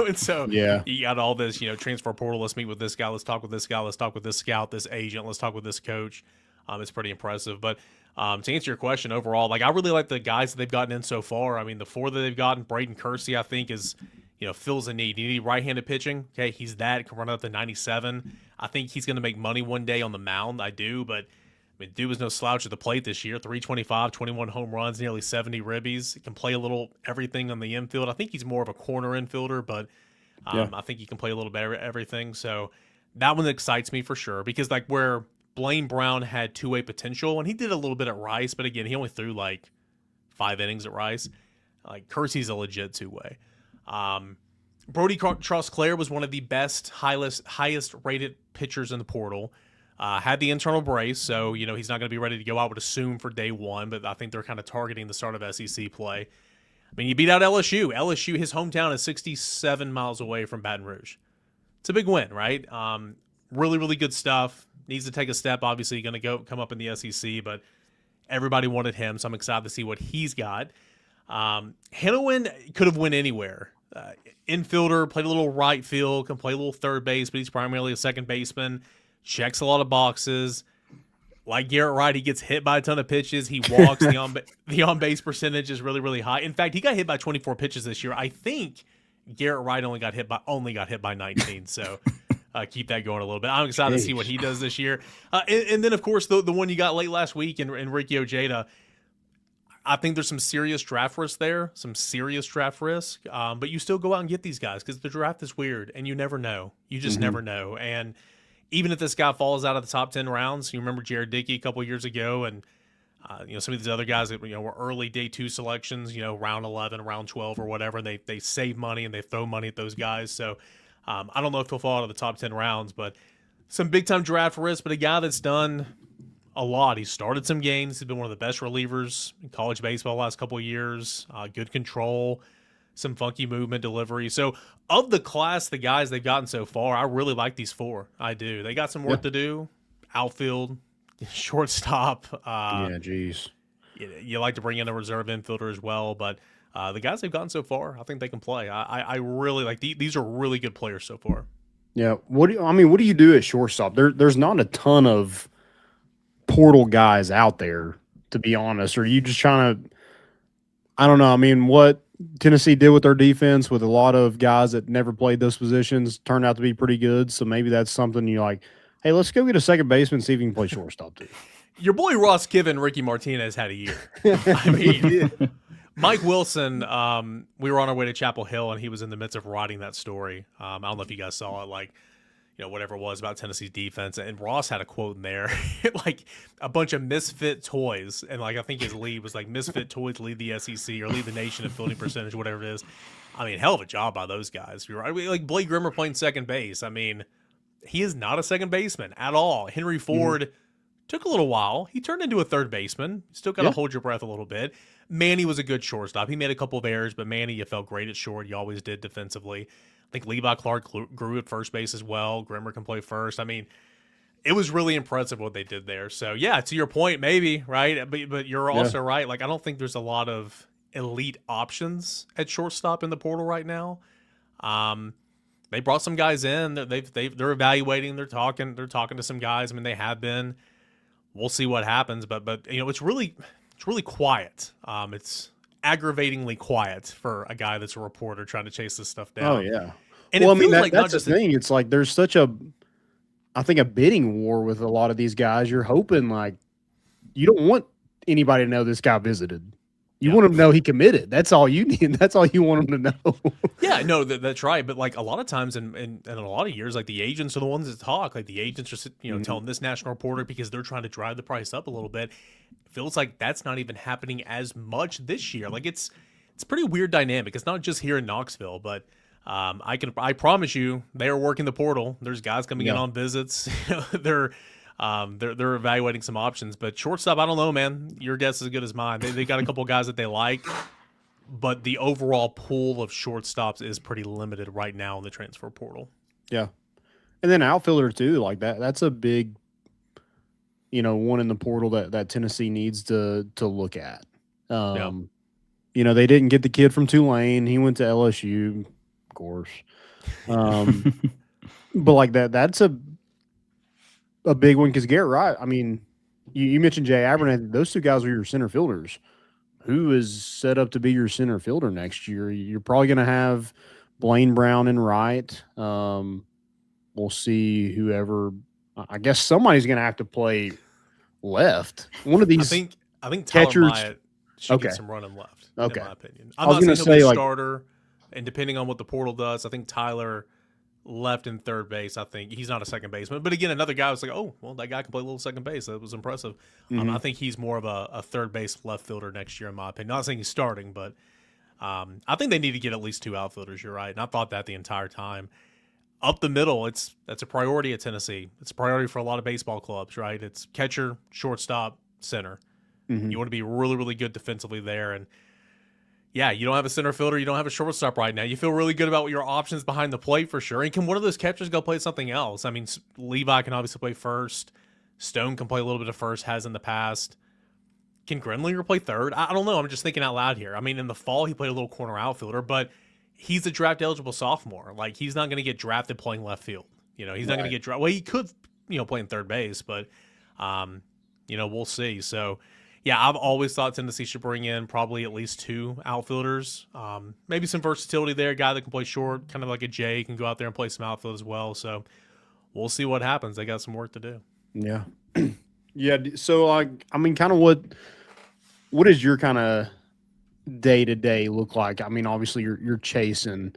And so you got all this, transfer portal. Let's meet with this guy. Let's talk with this guy. Let's talk with this scout, this agent. Let's talk with this coach. It's pretty impressive. But to answer your question overall, I really like the guys that they've gotten in so far. The 4 that they've gotten, Braden Kersey, I think is, fills a need. You need right-handed pitching. Okay, he's that. Can run up to 97. I think he's going to make money one day on the mound. I do, but dude was no slouch at the plate this year. 325, 21 home runs, nearly 70 ribbies. He can play a little everything on the infield. I think he's more of a corner infielder, but I think he can play a little bit everything. So that one excites me for sure, because where Blaine Brown had two-way potential, and he did a little bit at Rice, but again, he only threw 5 innings at Rice. Kersey's a legit two-way. Brody Trosclair was one of the best, highest rated pitchers in the portal. Had the internal brace, so he's not going to be ready to go, I would assume, for day one, but I think they're kind of targeting the start of SEC play. You beat out LSU. LSU, his hometown, is 67 miles away from Baton Rouge. It's a big win, right? Really, really good stuff. Needs to take a step. Obviously, going to come up in the SEC, but everybody wanted him, so I'm excited to see what he's got. Hanowin could have went anywhere. Infielder, played a little right field, can play a little third base, but he's primarily a second baseman. Checks a lot of boxes. Like Garrett Wright, he gets hit by a ton of pitches. He walks. The on-base percentage is really, really high. In fact, he got hit by 24 pitches this year. I think Garrett Wright only got hit by 19. So keep that going a little bit. I'm excited to see what he does this year. And then, of course, the one you got late last week in Ricky Ojeda. I think there's some serious draft risk there, but you still go out and get these guys because the draft is weird and you never know. You just never know. And even if this guy falls out of the top 10 rounds, you remember Jared Dickey a couple of years ago, and some of these other guys that were early day 2 selections, round 11, round 12, or whatever. And they save money and they throw money at those guys. So I don't know if he'll fall out of the top 10 rounds, but some big time draft risk. But a guy that's done a lot. He's started some games. He's been one of the best relievers in college baseball the last couple of years. Good control, some funky movement, delivery. So of the class, the guys they've gotten so far, I really like these 4. I do. They got some work to do. Outfield, shortstop. You like to bring in a reserve infielder as well, but the guys they've gotten so far, I think they can play. I really like these are really good players so far. Yeah. What do you do at shortstop? There's not a ton of portal guys out there, to be honest. Or are you just trying to, I don't know. What Tennessee did with their defense with a lot of guys that never played those positions turned out to be pretty good. So maybe that's something you're like, hey, let's go get a second baseman, see if he can play shortstop too. Your boy Ross Kiven, Ricky Martinez had a year. Mike Wilson, we were on our way to Chapel Hill and he was in the midst of writing that story. I don't know if you guys saw it. whatever it was about Tennessee's defense. And Ross had a quote in there, like a bunch of misfit toys. And like, I think his lead was like misfit toys lead the SEC or lead the nation in fielding percentage, whatever it is. I mean, hell of a job by those guys. You're right. Like Blake Grimmer playing second base. I mean, he is not a second baseman at all. Henry Ford took a little while. He turned into a third baseman. Still got to hold your breath a little bit. Manny was a good shortstop. He made a couple of errors, but Manny, you felt great at short. You always did defensively. I think Levi Clark grew at first base as well. Grimmer can play first. I mean, it was really impressive what they did there. So, yeah, to your point, maybe, right? But you're also right. Like, I don't think there's a lot of elite options at shortstop in the portal right now. They brought some guys in. They're evaluating. They're talking to some guys. I mean, they have been. We'll see what happens. But it's really quiet. It's aggravatingly quiet for a guy that's a reporter trying to chase this stuff down. Oh yeah. And well, it feels like that's the thing. It's like there's such a bidding war with a lot of these guys. You're hoping like you don't want anybody to know this guy visited. You want him to know he committed. That's all you need. That's all you want him to know. Yeah, no, that's right. But like a lot of times in a lot of years, like the agents are the ones that talk. Like the agents are, telling this national reporter because they're trying to drive the price up a little bit. It feels like that's not even happening as much this year. Like it's a pretty weird dynamic. It's not just here in Knoxville, but I promise you, they are working the portal. There's guys coming in on visits. They're evaluating some options, but shortstop, I don't know, man. Your guess is as good as mine. They got a couple of guys that they like, but the overall pool of shortstops is pretty limited right now in the transfer portal. Yeah, and then outfielder too, like that. That's a big, one in the portal that Tennessee needs to look at. They didn't get the kid from Tulane. He went to LSU, of course. But like that's a big one because Garrett Wright, I mean, you mentioned Jay Abernathy. Those two guys are your center fielders. Who is set up to be your center fielder next year? You're probably going to have Blaine Brown and Wright. We'll see whoever. I guess somebody's going to have to play left. One of these. I think catchers. Tyler Myatt should get some running left. Okay, in my opinion. I was going to say starter, and depending on what the portal does, I think Tyler left and third base. I think he's not a second baseman, but again, another guy was like, oh, well, that guy can play a little second base. That was impressive. I think he's more of a third base left fielder next year, in my opinion. Not saying he's starting, but I think they need to get at least two outfielders. You're right, and I thought that the entire time. Up the middle, that's a priority at Tennessee. It's a priority for a lot of baseball clubs, right? It's catcher, shortstop, center. You want to be really, really good defensively there, and yeah, you don't have a center fielder. You don't have a shortstop right now. You feel really good about your options behind the plate for sure. And can one of those catchers go play something else? I mean, Levi can obviously play first. Stone can play a little bit of first, has in the past. Can Grenlinger play third? I don't know. I'm just thinking out loud here. I mean, in the fall, he played a little corner outfielder, but he's a draft-eligible sophomore. Like, he's not going to get drafted playing left field. He's not going to get drafted. Well, he could, play in third base, but, we'll see. So, yeah, I've always thought Tennessee should bring in probably at least two outfielders. Maybe some versatility there, a guy that can play short, kind of like a Jay, can go out there and play some outfield as well. So we'll see what happens. They got some work to do. Yeah. Yeah, so, kind of what is your kind of day-to-day look like? I mean, obviously you're chasing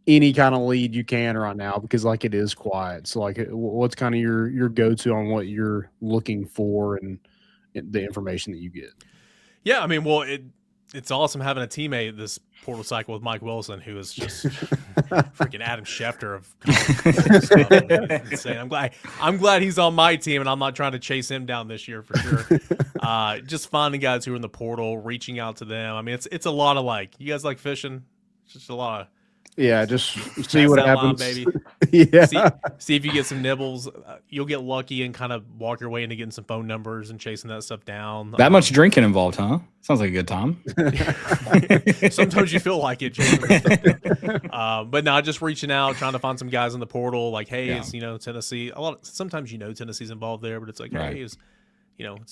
any kind of lead you can right now because, it is quiet. So, what's kind of your go-to on what you're looking for and the information that you get? Yeah, I mean, well, it's awesome having a teammate this portal cycle with Mike Wilson, who is just freaking Adam Schefter of college stuff. I mean, it's insane. I'm glad he's on my team, and I'm not trying to chase him down this year for sure. Just finding guys who are in the portal, reaching out to them. I mean, it's a lot of you guys like fishing? It's just a lot of. Yeah, just see what happens. Line, baby. Yeah. See if you get some nibbles. You'll get lucky and kind of walk your way into getting some phone numbers and chasing that stuff down. That much drinking involved, huh? Sounds like a good time. Sometimes you feel like it. But no, just reaching out, trying to find some guys in the portal. Like, hey, is Tennessee? Sometimes Tennessee's involved there, but it's like, hey, is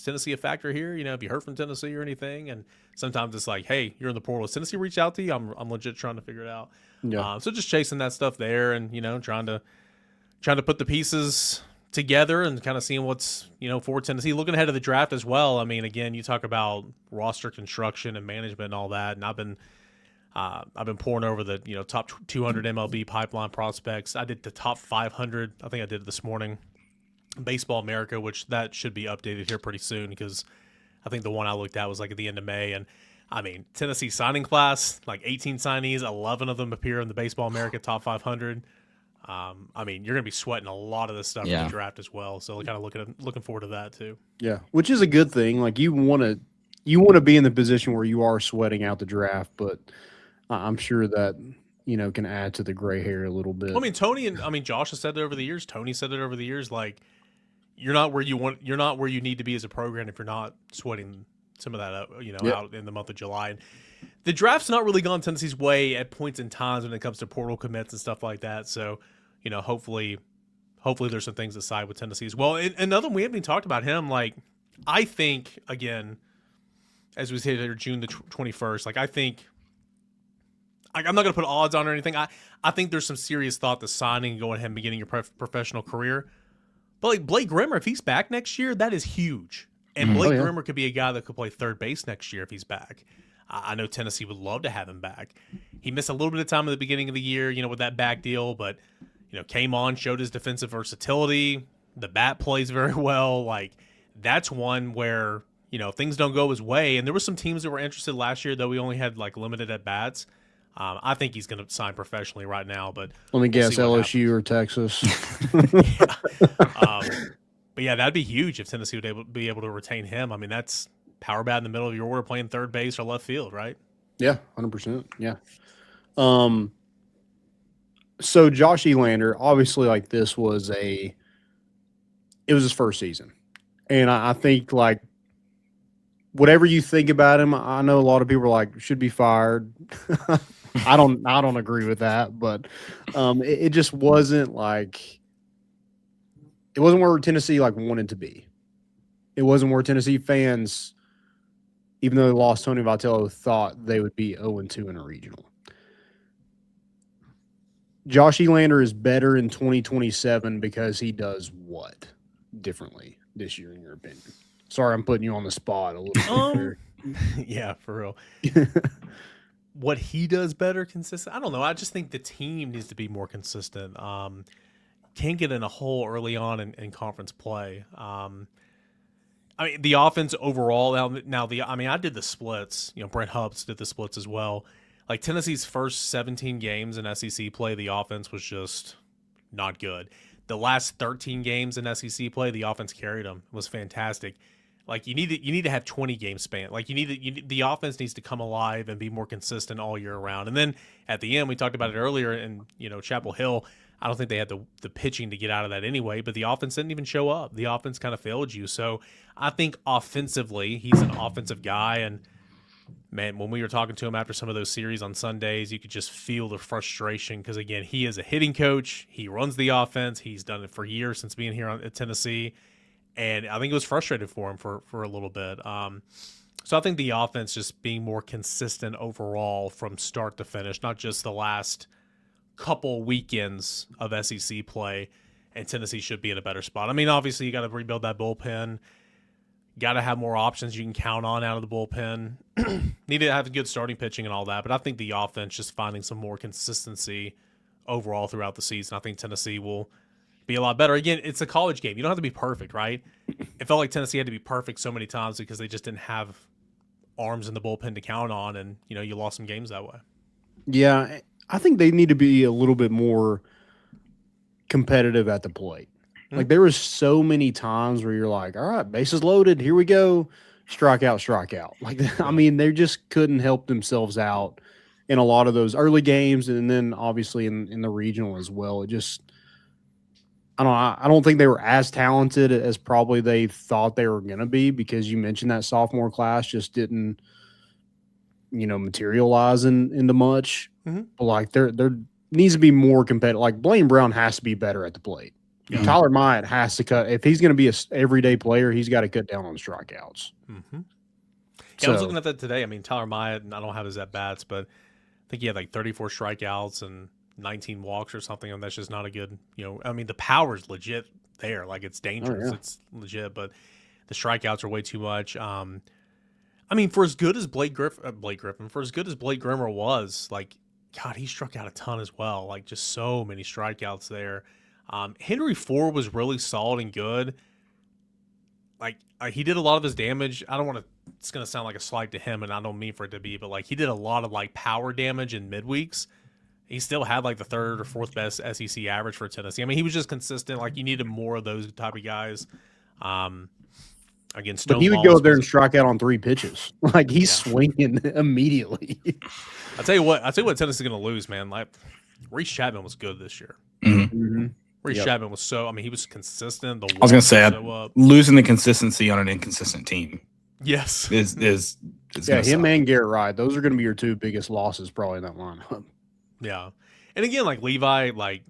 Tennessee a factor here? Have you heard from Tennessee or anything? And sometimes it's like, hey, you're in the portal. Has Tennessee reached out to you? I'm legit trying to figure it out. Yeah. So just chasing that stuff there, and trying to put the pieces together and kind of seeing what's for Tennessee. Looking ahead of the draft as well. I mean, again, you talk about roster construction and management and all that, and I've been I've been pouring over the top 200 MLB pipeline prospects. I did the top 500. I think I did it this morning. Baseball America, which that should be updated here pretty soon because I think the one I looked at was like at the end of May. And I mean, Tennessee signing class, like 18 signees, 11 of them appear in the Baseball America top 500. I mean, you're going to be sweating a lot of this stuff in the draft as well. So kind of looking forward to that too. Yeah, which is a good thing. Like you want to be in the position where you are sweating out the draft, but I'm sure that can add to the gray hair a little bit. I mean, Josh has said it over the years. Tony said it over the years. Like you're not where you need to be as a program if you're not sweating some of that out in the month of July. And the draft's not really gone Tennessee's way at points in times when it comes to portal commits and stuff like that. So, hopefully there's some things that side with Tennessee as well. And another one, we haven't even talked about him. Like, I think, again, as we say here, June the 21st, like, I think, I'm not going to put odds on or anything. I think there's some serious thought to signing and going ahead and beginning your professional career. But, like, Blake Grimmer, if he's back next year, that is huge. And Blake Grimmer could be a guy that could play third base next year if he's back. I know Tennessee would love to have him back. He missed a little bit of time at the beginning of the year, with that back deal, but came on, showed his defensive versatility. The bat plays very well. Like that's one where things don't go his way. And there were some teams that were interested last year, though we only had like limited at bats. I think he's going to sign professionally right now, but let me guess, LSU or Texas. But yeah, that'd be huge if Tennessee would be able to retain him. I mean, that's power bat in the middle of your order playing third base or left field, right? Yeah, 100%. Yeah. So Josh Elander, obviously, like this was it was his first season, and I think like whatever you think about him, I know a lot of people are like should be fired. I don't agree with that, but it just wasn't like it wasn't where Tennessee like wanted to be. It wasn't where Tennessee fans, even though they lost Tony Vitello, thought they would be 0-2 in a regional. Josh Elander is better in 2027 because he does what differently this year, in your opinion? Sorry, I'm putting you on the spot a little bit. Yeah, for real. What he does better consistent? I don't know. I just think the team needs to be more consistent. Can't get in a hole early on in conference play. I mean, the offense overall. I did the splits. Brent Hubbs did the splits as well. Like Tennessee's first 17 games in SEC play, the offense was just not good. The last 13 games in SEC play, the offense carried them. It was fantastic. Like you need to have 20 game span. Like the offense needs to come alive and be more consistent all year around. And then at the end, we talked about it earlier in Chapel Hill. I don't think they had the pitching to get out of that anyway, but the offense didn't even show up. The offense kind of failed you. So I think offensively, he's an offensive guy. And man, when we were talking to him after some of those series on Sundays, you could just feel the frustration because, again, he is a hitting coach. He runs the offense. He's done it for years since being here at Tennessee. And I think it was frustrated for him for a little bit. So I think the offense just being more consistent overall from start to finish, not just the last couple weekends of SEC play, and Tennessee should be in a better spot. I mean, obviously you got to rebuild that bullpen. Got to have more options you can count on out of the bullpen. Need to have good starting pitching and all that. But I think the offense just finding some more consistency overall throughout the season. I think Tennessee will be a lot better. Again, it's a college game. You don't have to be perfect, right? It felt like Tennessee had to be perfect so many times because they just didn't have arms in the bullpen to count on, and you lost some games that way. Yeah, I think they need to be a little bit more competitive at the plate. Like there was so many times where you're like, all right, bases loaded, here we go, strikeout. Like, I mean, they just couldn't help themselves out in a lot of those early games, and then obviously in the regional as well. It just, I don't think they were as talented as probably they thought they were going to be because you mentioned that sophomore class just didn't, materialize into much. Mm-hmm. But like there needs to be more competitive. Like Blaine Brown has to be better at the plate. Yeah. Tyler Myatt has to cut. If he's going to be an everyday player, he's got to cut down on strikeouts. Mm-hmm. Yeah, I was looking at that today. I mean, Tyler Myatt, and I don't have his at-bats, but I think he had like 34 strikeouts and 19 walks or something, and that's just not a good, I mean, the power's legit there. Like, it's dangerous. Oh, yeah. It's legit, but the strikeouts are way too much. I mean, for as good as Blake Griffin, for as good as Blake Grimmer was, like, God, he struck out a ton as well. Like, just so many strikeouts there. Henry Ford was really solid and good. Like, he did a lot of his damage. I don't want to, it's going to sound like a slight to him, and I don't mean for it to be, but like, he did a lot of like power damage in midweeks. He still had like the third or fourth best SEC average for Tennessee. I mean, he was just consistent. Like, you needed more of those type of guys. Against, but he would go there and strike out on 3 pitches. Like, he's swinging immediately. I'll tell you what Tennessee's going to lose, man. Like, Reese Chapman was good this year. Reese Chapman was he was consistent. I was going to say, losing the consistency on an inconsistent team. Yes. Is him suck. And Garrett Wright. Those are going to be your 2 biggest losses probably in that lineup. Yeah. And again, like Levi, like,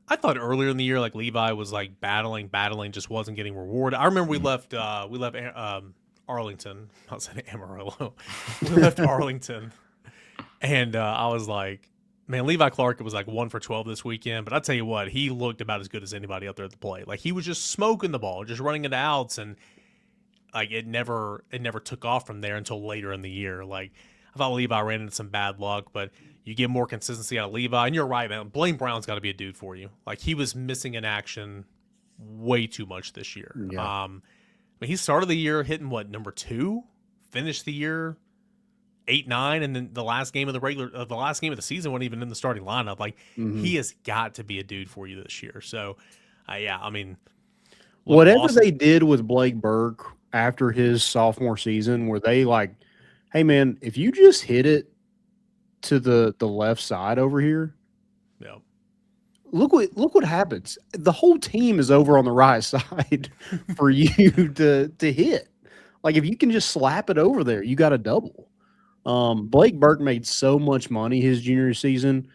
I thought earlier in the year, like Levi was like battling, just wasn't getting rewarded. I remember we left Arlington. I was saying Amarillo. We left Arlington, and I was like, man, Levi Clark was like 1 for 12 this weekend. But I tell you what, he looked about as good as anybody out there at the plate. Like, he was just smoking the ball, just running into outs, and like it never took off from there until later in the year. Like, I thought Levi ran into some bad luck, but you get more consistency out of Levi. And you're right, man. Blaine Brown's got to be a dude for you. Like, he was missing in action way too much this year. Yeah. I mean, he started the year hitting number 2, finished the year 8-9, and then the last game of the season wasn't even in the starting lineup. Like, he has got to be a dude for you this year. So, yeah, I mean, whatever they did with Blake Burke after his sophomore season, where they like, hey man, if you just hit it to the left side over here, yeah, look what happens. The whole team is over on the right side for you to hit. Like, if you can just slap it over there, you got a double. Blake Burke made so much money his junior season.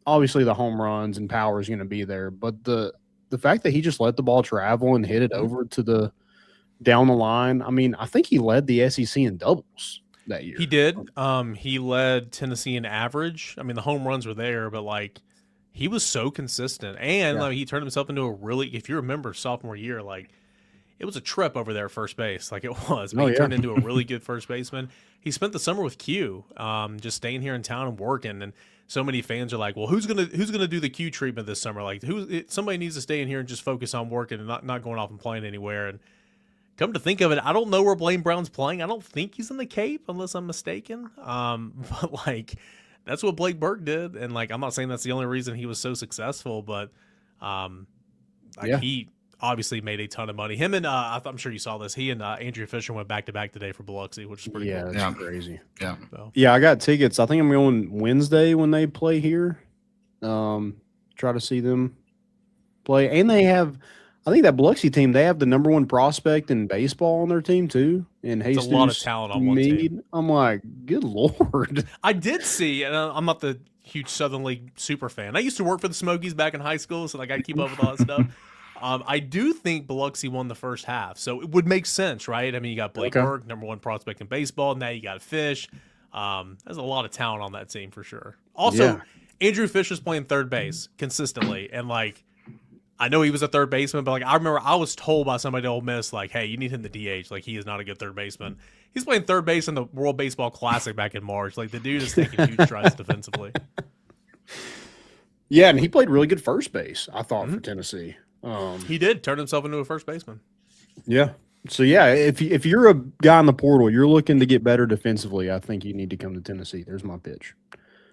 Obviously, the home runs and power is going to be there, but the fact that he just let the ball travel and hit it over to the down the line. I mean, I think he led the SEC in doubles that year. He did. He led Tennessee in average. I mean, the home runs were there, but like, he was so consistent, and like, he turned himself into a really, if you remember sophomore year, like, it was a trip over there at first base. Like, it was. I mean, he turned into a really good first baseman. He spent the summer with Q, just staying here in town and working. And so many fans are like, well, who's gonna do the Q treatment this summer? Like, somebody needs to stay in here and just focus on working and not going off and playing anywhere. And come to think of it, I don't know where Blaine Brown's playing. I don't think he's in the Cape, unless I'm mistaken. But like, that's what Blake Burke did. And like, I'm not saying that's the only reason he was so successful, but he obviously made a ton of money. Him and I'm sure you saw this. He and Andrea Fisher went back to back today for Biloxi, which is pretty cool. That's crazy. Yeah. So. Yeah, I got tickets. I think I'm going Wednesday when they play here. Try to see them play. And they have, I think that Biloxi team, they have the number 1 prospect in baseball on their team too. And it's a lot of talent on one team. I'm like, good Lord. I did see, and I'm not the huge Southern League super fan. I used to work for the Smokies back in high school, so like, I keep up with all that stuff. I do think Biloxi won the first half, so it would make sense, right? I mean, you got Blake Burke, number 1 prospect in baseball. Now you got Fish. There's a lot of talent on that team for sure. Also, Andrew Fisher's playing third base consistently, and like, I know he was a third baseman, but like, I remember I was told by somebody at Ole Miss, like, hey, you need him to DH. Like, he is not a good third baseman. He's playing third base in the World Baseball Classic back in March. Like, the dude is taking huge strides defensively. Yeah, and he played really good first base, I thought, for Tennessee. He did turn himself into a first baseman. Yeah. So, yeah, if you're a guy in the portal, you're looking to get better defensively, I think you need to come to Tennessee. There's my pitch.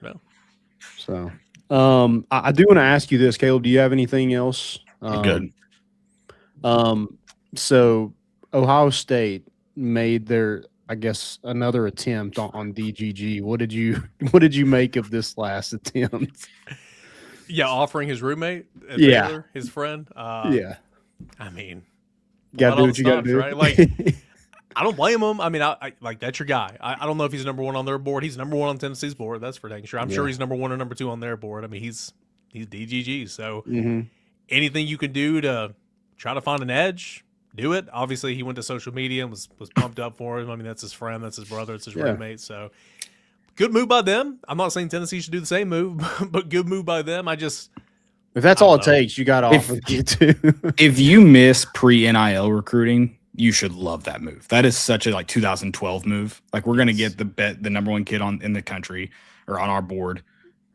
No. So, I do want to ask you this, Caleb. Do you have anything else? Good. So, Ohio State made their, I guess, another attempt on DGG. What did you make of this last attempt? Yeah, offering his roommate, Baylor, his friend. I mean, gotta do what you gotta do, right? Like, I don't blame him. I mean, I like, that's your guy. I don't know if he's number 1 on their board. He's number 1 on Tennessee's board. That's for dang sure. I'm sure he's number 1 or number 2 on their board. I mean, he's DGG. So anything you can do to try to find an edge, do it. Obviously, he went to social media and was pumped up for him. I mean, that's his friend, that's his brother, it's his roommate. So good move by them. I'm not saying Tennessee should do the same move, but good move by them. If that's all it takes, you got to offer it too. If you miss pre-NIL recruiting, you should love that move. That is such a 2012 move. Like, we're gonna get the number one kid in the country or on our board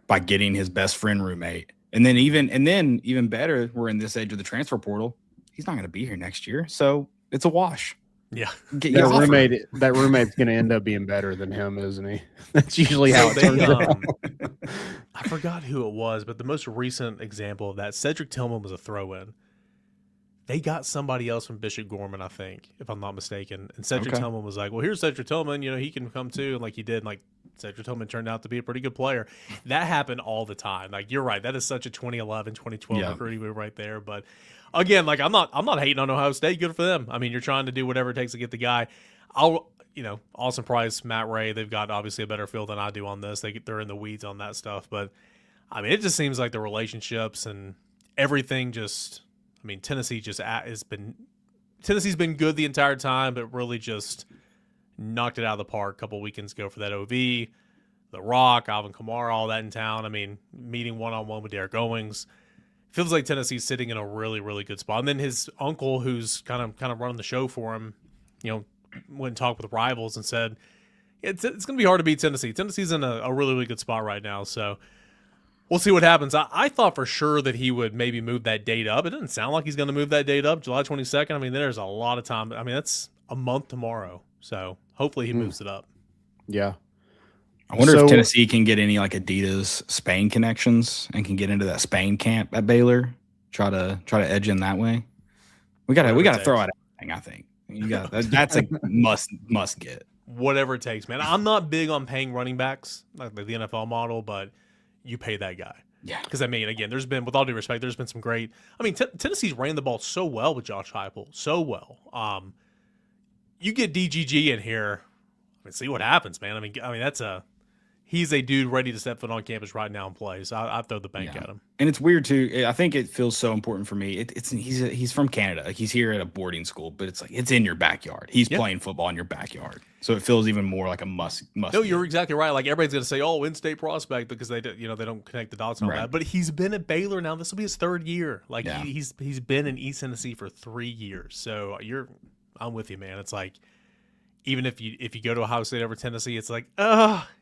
by getting his best friend roommate. And then even better, we're in this age of the transfer portal. He's not going to be here next year, so it's a wash. Yeah, that roommate's going to end up being better than him, isn't he? That's usually how it turns out. I forgot who it was, but the most recent example of that, Cedric Tillman was a throw-in. They got somebody else from Bishop Gorman, I think, if I'm not mistaken. And Cedric Tillman was like, well, here's Cedric Tillman. He can come too. And he did. And Cedric Tillman turned out to be a pretty good player. That happened all the time. You're right. That is such a 2011, 2012 recruiting move right there. But again, I'm not hating on Ohio State. Good for them. I mean, you're trying to do whatever it takes to get the guy. Austin Price, Matt Ray, they've got obviously a better feel than I do on this. They're in the weeds on that stuff. But I mean, it just seems like the relationships and everything just. I mean, Tennessee's been good the entire time, but really just knocked it out of the park a couple weekends ago for that OV, The Rock, Alvin Kamara, all that in town. I mean, meeting one-on-one with Derek Owings. Feels like Tennessee's sitting in a really, really good spot. And then his uncle, who's kind of running the show for him, went and talked with rivals and said, it's going to be hard to beat Tennessee. Tennessee's in a really, really good spot right now, so we'll see what happens. I thought for sure that he would maybe move that date up. It doesn't sound like he's going to move that date up, July 22nd. I mean, there's a lot of time. I mean, that's a month tomorrow. So hopefully he moves it up. Yeah. I wonder if Tennessee can get any Adidas Spain connections and can get into that Spain camp at Baylor. Try to edge in that way. We gotta throw out everything, I think. That's a must get. Whatever it takes, man. I'm not big on paying running backs like the NFL model, but you pay that guy. Yeah. Because, I mean, again, there's been, with all due respect, there's been some great – I mean, Tennessee's ran the ball so well with Josh Heupel, so well. You get DGG in here, I mean, see what happens, man. I mean, that's he's a dude ready to step foot on campus right now and play. So I'd throw the bank at him. And it's weird too. I think it feels so important for me. He's from Canada. He's here at a boarding school, but it's in your backyard. He's playing football in your backyard. So it feels even more like a must. No, you're exactly right. Everybody's going to say, "Oh, in-state prospect," because they don't connect the dots and all that. But he's been at Baylor now. This will be his third year. He's been in East Tennessee for 3 years. So I'm with you, man. It's even if you go to Ohio State over Tennessee, it's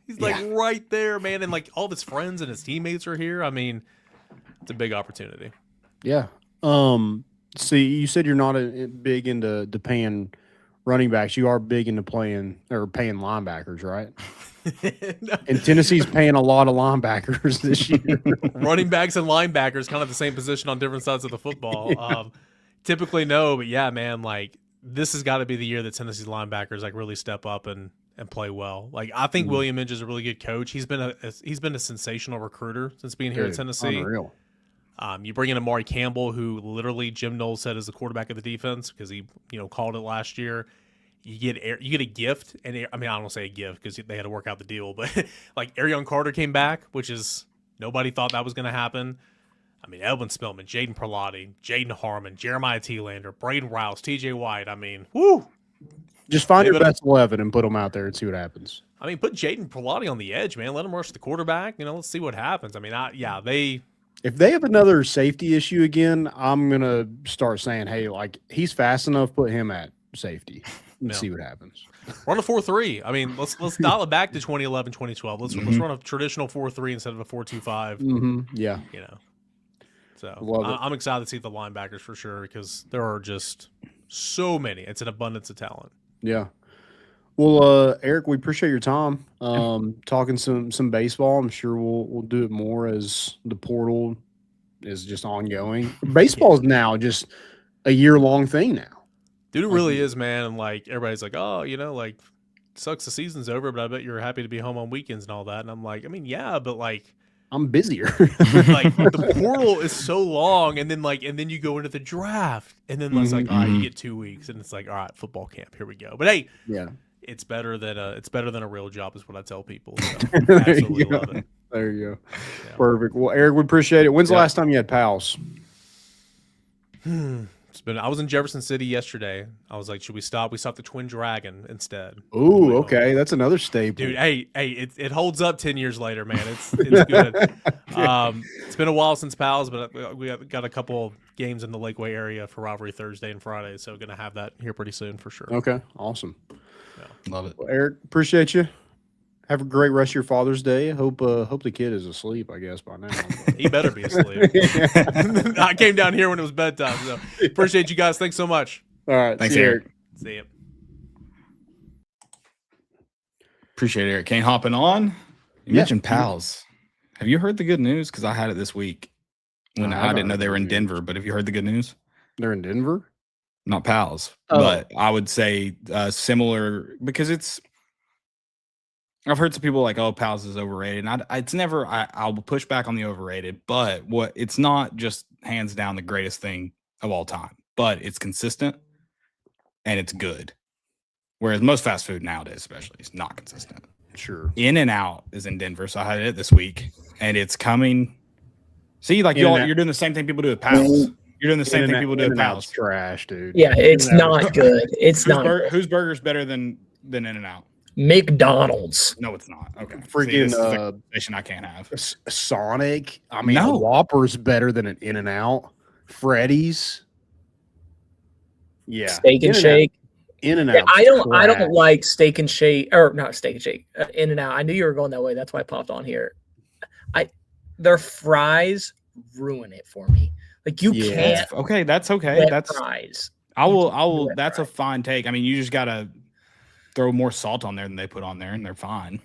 he's right there, man. And all of his friends and his teammates are here. I mean, it's a big opportunity. Yeah. See, you said you're not big into paying running backs. You are big into paying linebackers, right? No. And Tennessee's paying a lot of linebackers this year. Running backs and linebackers, kind of the same position on different sides of the football. Typically, no, but yeah, man, this has got to be the year that Tennessee's linebackers really step up and play well. I think William Minge is a really good coach. He's been a sensational recruiter since being here at Tennessee. Unreal. You bring in Amari Campbell, who literally Jim Knowles said is the quarterback of the defense because he called it last year. You get a gift, and I don't want to say a gift because they had to work out the deal, but Arion Carter came back, which is nobody thought that was going to happen. I mean, Edwin Spillman, Jaden Perlotti, Jaden Harmon, Jeremiah Thielander, Braden Rouse, TJ White. I mean, whoo! Just find your best 11 and put them out there and see what happens. I mean, put Jaden Perlotti on the edge, man. Let him rush the quarterback. Let's see what happens. I mean, if they have another safety issue again, I'm gonna start saying, hey, he's fast enough, put him at safety and see what happens. Run a 4-3. I mean, let's dial it back to 2011, 2012. Let's run a traditional 4-3 instead of a 4-2-5. Mm-hmm. Yeah. So I'm excited to see the linebackers for sure because there are just so many. It's an abundance of talent. Yeah. Well, Eric, we appreciate your time talking some baseball. I'm sure we'll do it more as the portal is just ongoing. Baseball is now just a year-long thing now. Dude, it really is, man. And everybody's like, oh, sucks the season's over, but I bet you're happy to be home on weekends and all that. And I'm like, I mean, yeah, but I'm busier. The portal is so long, and then you go into the draft, and then it's all right, you get 2 weeks, and it's all right, football camp, here we go. But hey, yeah, it's better than a real job, is what I tell people. So I absolutely love it. There you go. Yeah. Perfect. Well, Eric, we appreciate it. When's the last time you had pals? I was in Jefferson City yesterday. I was like, should we stop? We stopped at Twin Dragon instead. Ooh, okay. That's another staple. Dude, hey, it holds up 10 years later, man. It's good. It's been a while since Pals, but we got a couple games in the Lakeway area for Rivalry Thursday and Friday, so going to have that here pretty soon for sure. Okay, awesome. Yeah. Love it. Well, Eric, appreciate you. Have a great rest of your Father's Day. Hope the kid is asleep, I guess, by now. He better be asleep. I came down here when it was bedtime, so appreciate you guys. Thanks so much. All right. Thanks, Eric. See you. Appreciate Eric Cain hopping on. You mentioned Pals. Have you heard the good news? Because I had it this week when I didn't know they were in Denver. But have you heard the good news? They're in Denver? Not Pals. But I would say similar because I've heard some people like, oh, Pals is overrated. And I'll push back on the overrated, but it's not just hands down the greatest thing of all time, but it's consistent and it's good. Whereas most fast food nowadays, especially, is not consistent. Sure. In-N-Out is in Denver, so I had it this week, and it's coming. See, like you're doing the same thing people do with Pals. You're doing the same thing people do with Pals. Trash, dude. Yeah, it's not good. It's not. Whose burger's better than In-N-Out? McDonald's. No, it's not. Okay. Freaking station I can't have. Sonic. I mean, No. a Whopper's better than an In-N-Out. Freddy's. Yeah. Steak and Shake. In-N-Out. Yeah, I don't like Steak and Shake, or not Steak and Shake. In-N-Out. I knew you were going that way. That's why I popped on here. Their fries ruin it for me. Like you can't. Okay, that's okay. That's fries. I will. That's a fine take. I mean, you just gotta throw more salt on there than they put on there, and they're fine.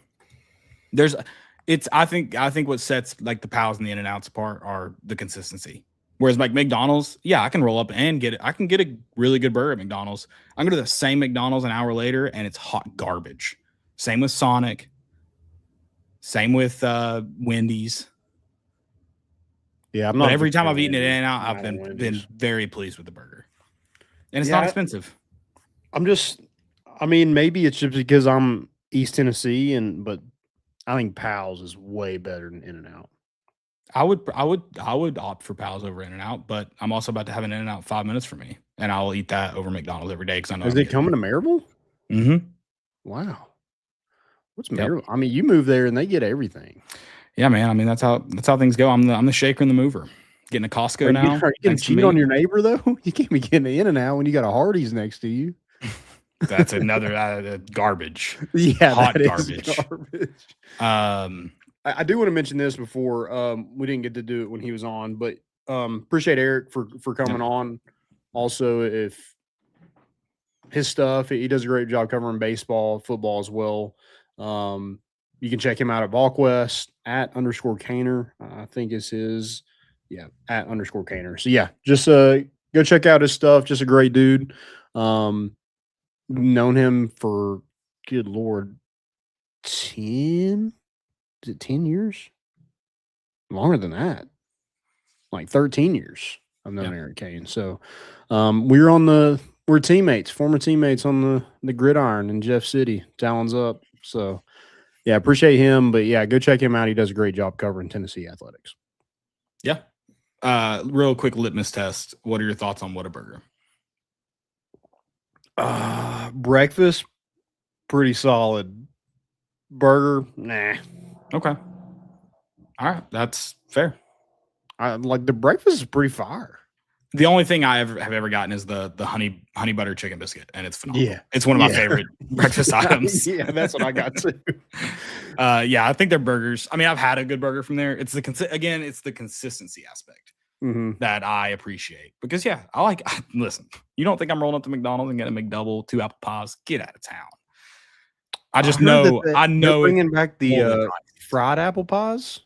I think what sets like the Pals and the In-N-Outs apart are the consistency. Whereas like McDonald's, yeah, I can roll up and I can get a really good burger at McDonald's. I'm going to the same McDonald's an hour later and it's hot garbage. Same with Sonic. Same with Wendy's. Yeah, I'm not. But every time I've eaten it In-N-Out, I've been very pleased with the burger. And it's not expensive. Maybe it's just because I'm East Tennessee, but I think Pals is way better than In-N-Out. I would opt for Pals over In-N-Out, but I'm also about to have an In-N-Out 5 minutes for me, and I'll eat that over McDonald's every day because I know. Is it coming to Maryville? Mm-hmm. Wow. What's Maryville? I mean, you move there and they get everything. Yeah, man. I mean, that's how things go. I'm the shaker and the mover. Getting a Costco now. Are you going to cheat on your neighbor though? You can't be getting an In-N-Out when you got a Hardee's next to you. That's another garbage. Yeah, hot garbage. I do want to mention this before we didn't get to do it when he was on, but appreciate Eric for coming on. Also, if his stuff, he does a great job covering baseball, football as well. You can check him out at VolQuest @_Cainer. I think it's his, @_Cainer. So yeah, just go check out his stuff. Just a great dude. Known him for, good Lord, 10 years? Longer than that. Like 13 years I've known Eric Cain. So we're teammates, former teammates on the gridiron in Jeff City. Talons up. So yeah, appreciate him. But yeah, go check him out. He does a great job covering Tennessee athletics. Yeah. Real quick litmus test. What are your thoughts on Whataburger? Breakfast, pretty solid. Burger, nah. Okay. All right. That's fair. Like the breakfast is pretty fire. The only thing I have ever gotten is the honey butter chicken biscuit, and it's phenomenal. Yeah. It's one of my favorite breakfast items. Yeah, that's what I got too. I think their burgers. I mean, I've had a good burger from there. It's the consistency aspect that I appreciate because listen, you don't think I'm rolling up to McDonald's and getting a McDouble, 2 apple pies? Get out of town. I just know. I know. Bringing back the fried apple pies.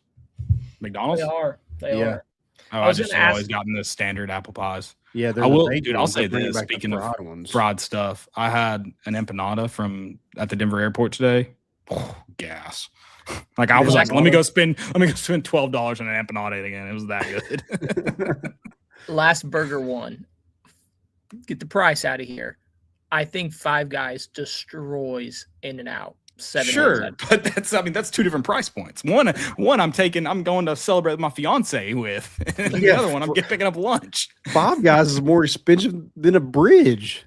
McDonald's. They are. Oh, I just always gotten the standard apple pies. Yeah, I will, dude. I'll say this. Speaking of fried stuff, I had an empanada at the Denver airport today. Oh, gas. Like I was like, let me go spend $12 on an empanada again. It was that good. Last burger one. Get the price out of here. I think Five Guys destroys In-N-Out. 7 Sure, but that's two different price points. One I'm going to celebrate with my fiance with, and the other one I'm picking up lunch. Five Guys is more expensive than a bridge.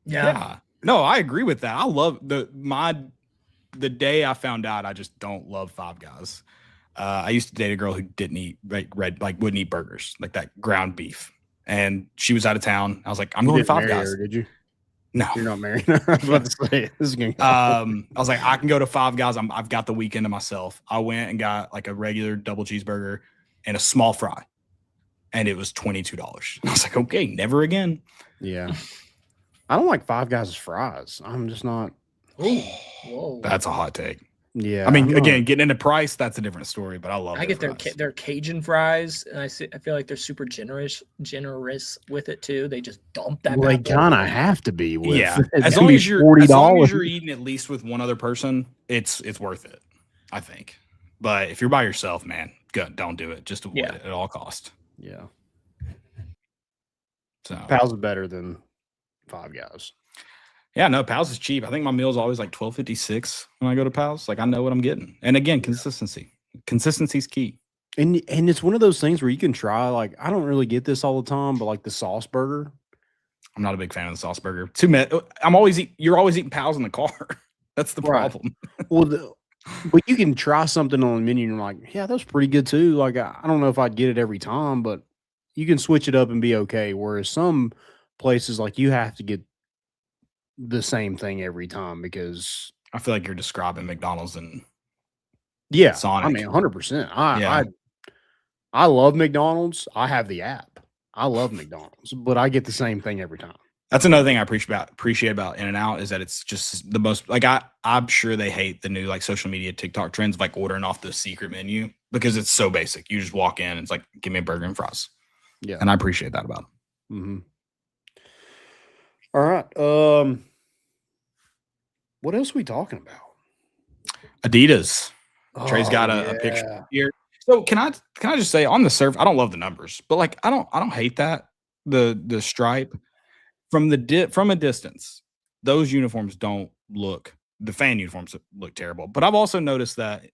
Yeah. No, I agree with that. I love the day I found out I just don't love Five Guys. I used to date a girl who didn't eat wouldn't eat burgers, like that ground beef, and she was out of town. I was like, I'm going to Five Guys. Did you? No, you're not married. I was about to say this is gonna I was like, I can go to Five Guys. I've got the weekend to myself. I went and got like a regular double cheeseburger and a small fry, and it was $22. I was like, okay, never again. Yeah, I don't like Five Guys' fries. I'm just not. Whoa, that's a hot take. Yeah, I mean, again, getting into price, that's a different story. But I love. I get their Cajun fries, and I feel like they're super generous with it too. They just dump that. Well, they kind of have to be. As long as you're eating at least with one other person, it's worth it, I think. But if you're by yourself, man, don't do it. Just avoid it at all cost. Yeah. So Pal's better than Five Guys. Yeah, no, Pal's is cheap. I think my meal is always like $12.56 when I go to Pal's. Like I know what I'm getting. And again, consistency. Consistency's key. And it's one of those things where you can try, like, I don't really get this all the time, but like the sauce burger. I'm not a big fan of the sauce burger. You're always eating Pal's in the car. That's the problem. Well, but you can try something on the menu and you're like, yeah, that's pretty good too. Like I don't know if I'd get it every time, but you can switch it up and be okay. Whereas some places, like, you have to get the same thing every time because I feel like you're describing McDonald's and Sonic. I mean, 100%. I love McDonald's. I have the app. I love McDonald's, but I get the same thing every time. That's another thing I appreciate about In-N-Out is that it's just the most, like, I'm sure they hate the new like social media TikTok trends of like ordering off the secret menu because it's so basic. You just walk in and it's like, give me a burger and fries. Yeah. And I appreciate that about them. Mm-hmm. All right. What else are we talking about? Adidas. Trey's got a picture here. So can I just say on the surf, I don't love the numbers, but like I don't hate that the stripe from a distance. Those uniforms don't look, the fan uniforms look terrible. But I've also noticed that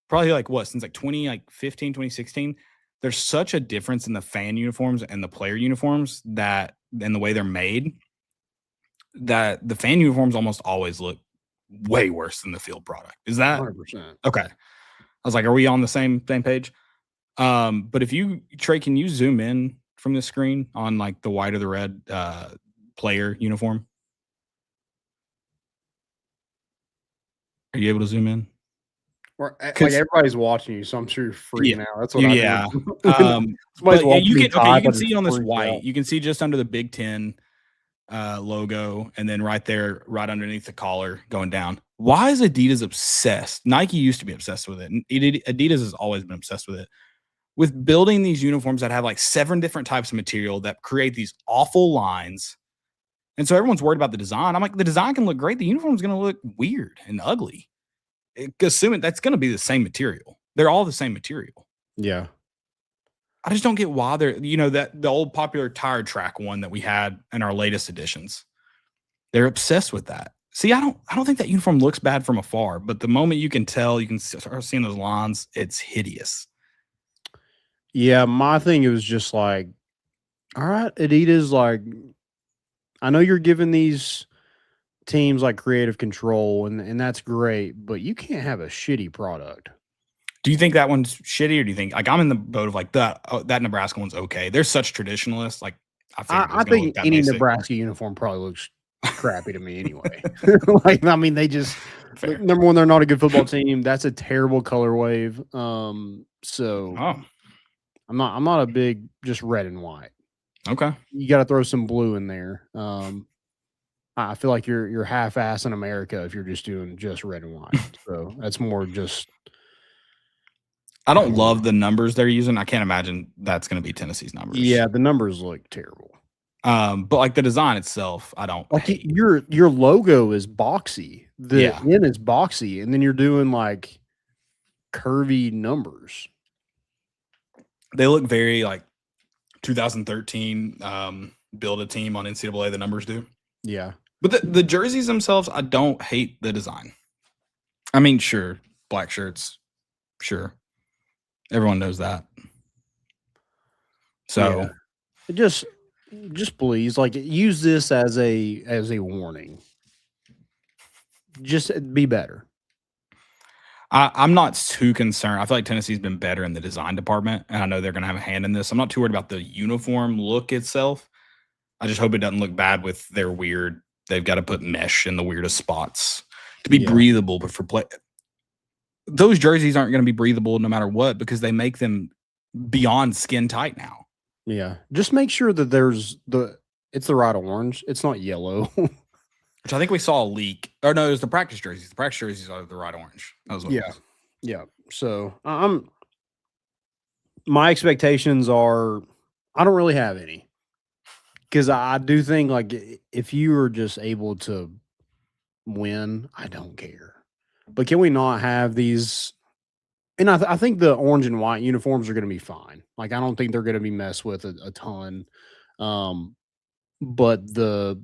probably since 2015, 2016, there's such a difference in the fan uniforms and the player uniforms and the way they're made that the fan uniforms almost always look way worse than the field product. Is that 100%? Okay. I was like, are we on the same page? But if Trey, can you zoom in from the screen on like the white or the red player uniform? Are you able to zoom in? Like everybody's watching you, so I'm sure you're freaking out. That's what I do. You can see on this white. Out. You can see just under the Big Ten logo, and then right there, right underneath the collar, going down. Why is Adidas obsessed? Nike used to be obsessed with it, and Adidas has always been obsessed with it, with building these uniforms that have like 7 different types of material that create these awful lines. And so everyone's worried about the design. I'm like, the design can look great. The uniform is going to look weird and ugly. Assuming that's going to be the same material. They're all the same material. Yeah. I just don't get why they're, that the old popular tire track one that we had in our latest editions. They're obsessed with that. See, I don't think that uniform looks bad from afar, but the moment you can tell, you can start seeing those lines, it's hideous. Yeah, my thing, it was just like, all right, Adidas, like, I know you're giving these teams like creative control, and that's great, but you can't have a shitty product. Do you think that one's shitty, or do you think, like, I'm in the boat of like that Nebraska one's okay? They're such traditionalists. Like, I think any Nebraska uniform probably looks crappy to me anyway. Like, I mean, they just number one, they're not a good football team. That's a terrible color wave. I'm not a big just red and white. Okay, you got to throw some blue in there. I feel like you're half-ass in America if you're just doing just red and white. So that's more just. I don't love the numbers they're using. I can't imagine that's going to be Tennessee's numbers. Yeah, the numbers look terrible. But like the design itself, I don't like your logo is boxy. The N is boxy, and then you're doing like curvy numbers. They look very like 2013 build a team on NCAA. The numbers do. Yeah, but the jerseys themselves, I don't hate the design. I mean, sure, black shirts, sure. Everyone knows that. So, just please, like, use this as a warning. Just be better. I'm not too concerned. I feel like Tennessee's been better in the design department, and I know they're going to have a hand in this. I'm not too worried about the uniform look itself. I just hope it doesn't look bad with their weird. They've got to put mesh in the weirdest spots to be breathable, but for play, those jerseys aren't going to be breathable no matter what because they make them beyond skin tight now. Yeah, just make sure that it's the right orange. It's not yellow. Which I think we saw a leak. Or no, it was the practice jerseys. The practice jerseys are the right orange. That was what it was. Yeah. So my expectations are, I don't really have any, because I do think, like, if you are just able to win, I don't care. But can we not have these? And I think the orange and white uniforms are going to be fine. Like, I don't think they're going to be messed with a ton. But the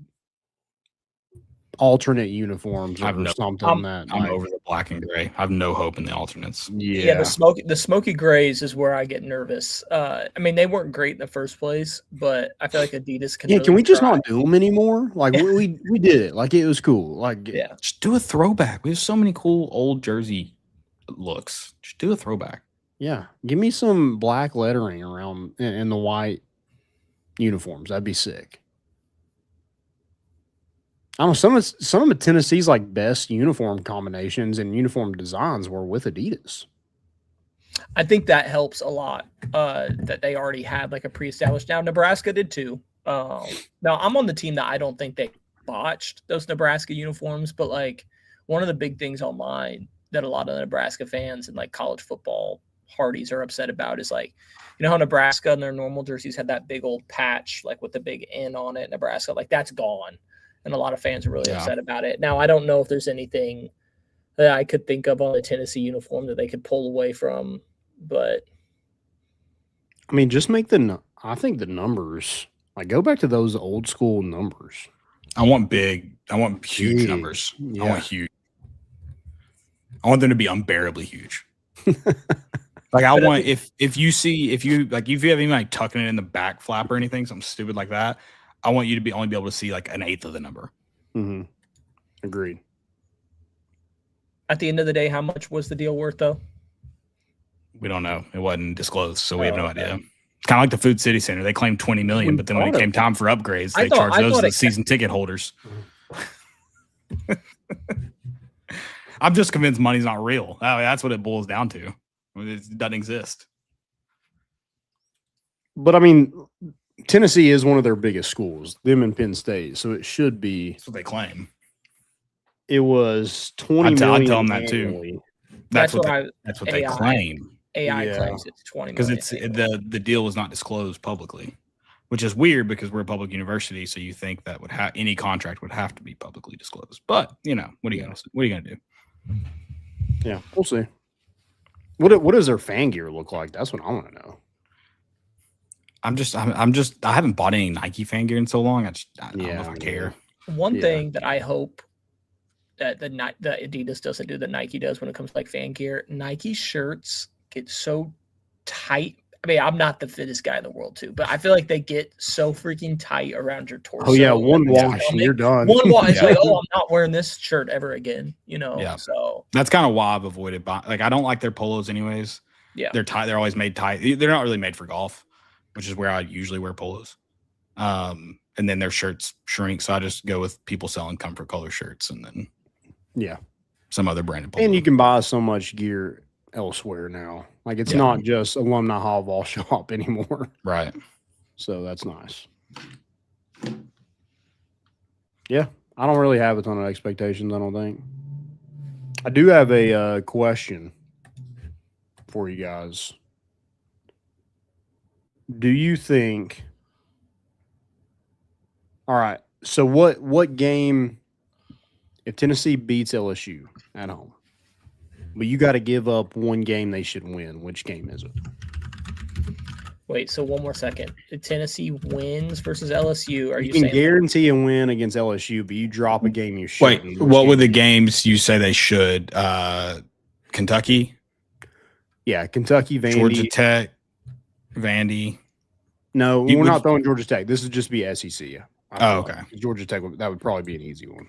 alternate uniforms or something I'm over the black and gray. I have no hope in the alternates. Yeah, the smoky grays is where I get nervous. I mean, they weren't great in the first place, but I feel like Adidas can. Yeah, can we just not do them anymore? Like, we did it. Like, it was cool. Like, just do a throwback. We have so many cool old jersey looks. Just do a throwback. Yeah, give me some black lettering around in the white uniforms. That'd be sick. I don't know, some of Tennessee's like best uniform combinations and uniform designs were with Adidas. I think that helps a lot. That they already had like a pre-established. Now Nebraska did too. Now I'm on the team that I don't think they botched those Nebraska uniforms, but like one of the big things online that a lot of the Nebraska fans and like college football hardies are upset about is, like, you know how Nebraska and their normal jerseys had that big old patch like with the big N on it. Nebraska, like, that's gone. And a lot of fans are really upset about it. Now, I don't know if there's anything that I could think of on the Tennessee uniform that they could pull away from, but I mean, just make I think the numbers, like, go back to those old school numbers. I want huge numbers. Yeah. I want huge. I want them to be unbearably huge. Like, I want, if you have any like tucking it in the back flap or anything, something stupid like that, I want you to only be able to see like an eighth of the number. Mm-hmm. Agreed. At the end of the day, how much was the deal worth, though? We don't know. It wasn't disclosed, so we have no idea. It's kind of like the Food City Center. They claimed $20 million, but then when it came time for upgrades, they charged those as season ticket holders. I'm just convinced money's not real. That's what it boils down to. It doesn't exist. But I mean, Tennessee is one of their biggest schools, them and Penn State, so it should be. That's what they claim. It was $20 million. I'd tell them that too. That's what they claim. AI claims it's $20 million. Because the deal was not disclosed publicly, which is weird because we're a public university, so you think that any contract would have to be publicly disclosed. But what are you gonna do? Yeah, we'll see. What does their fan gear look like? That's what I want to know. I haven't bought any Nike fan gear in so long. I don't know if I care. One thing that I hope that the Adidas doesn't do that Nike does when it comes to like fan gear, Nike shirts get so tight. I mean, I'm not the fittest guy in the world too, but I feel like they get so freaking tight around your torso. Oh yeah, one wash and you're done. One wash, it's like, oh, I'm not wearing this shirt ever again. Yeah. So that's kind of why I've avoided buying. Like, I don't like their polos anyways. Yeah, they're tight. They're always made tight. They're not really made for golf, which is where I usually wear polos. And then their shirts shrink, so I just go with people selling comfort color shirts, and then some other branded polo. And you can buy so much gear elsewhere now. Like, it's not just Alumni Hall Ball Shop anymore. Right. So that's nice. Yeah, I don't really have a ton of expectations, I don't think. I do have a question for you guys. Do you think... All right, so what game, if Tennessee beats LSU at home, but you got to give up one game they should win, which game is it? Wait, so one more second. If Tennessee wins versus LSU, are you can saying guarantee a win against LSU, but you drop a game you shouldn't? Wait, what were the games you say they should? Kentucky? Yeah, Kentucky, Vandy. Georgia Tech, Vandy. No, we're not throwing Georgia Tech. This would just be SEC. Okay. Georgia Tech, that would probably be an easy one.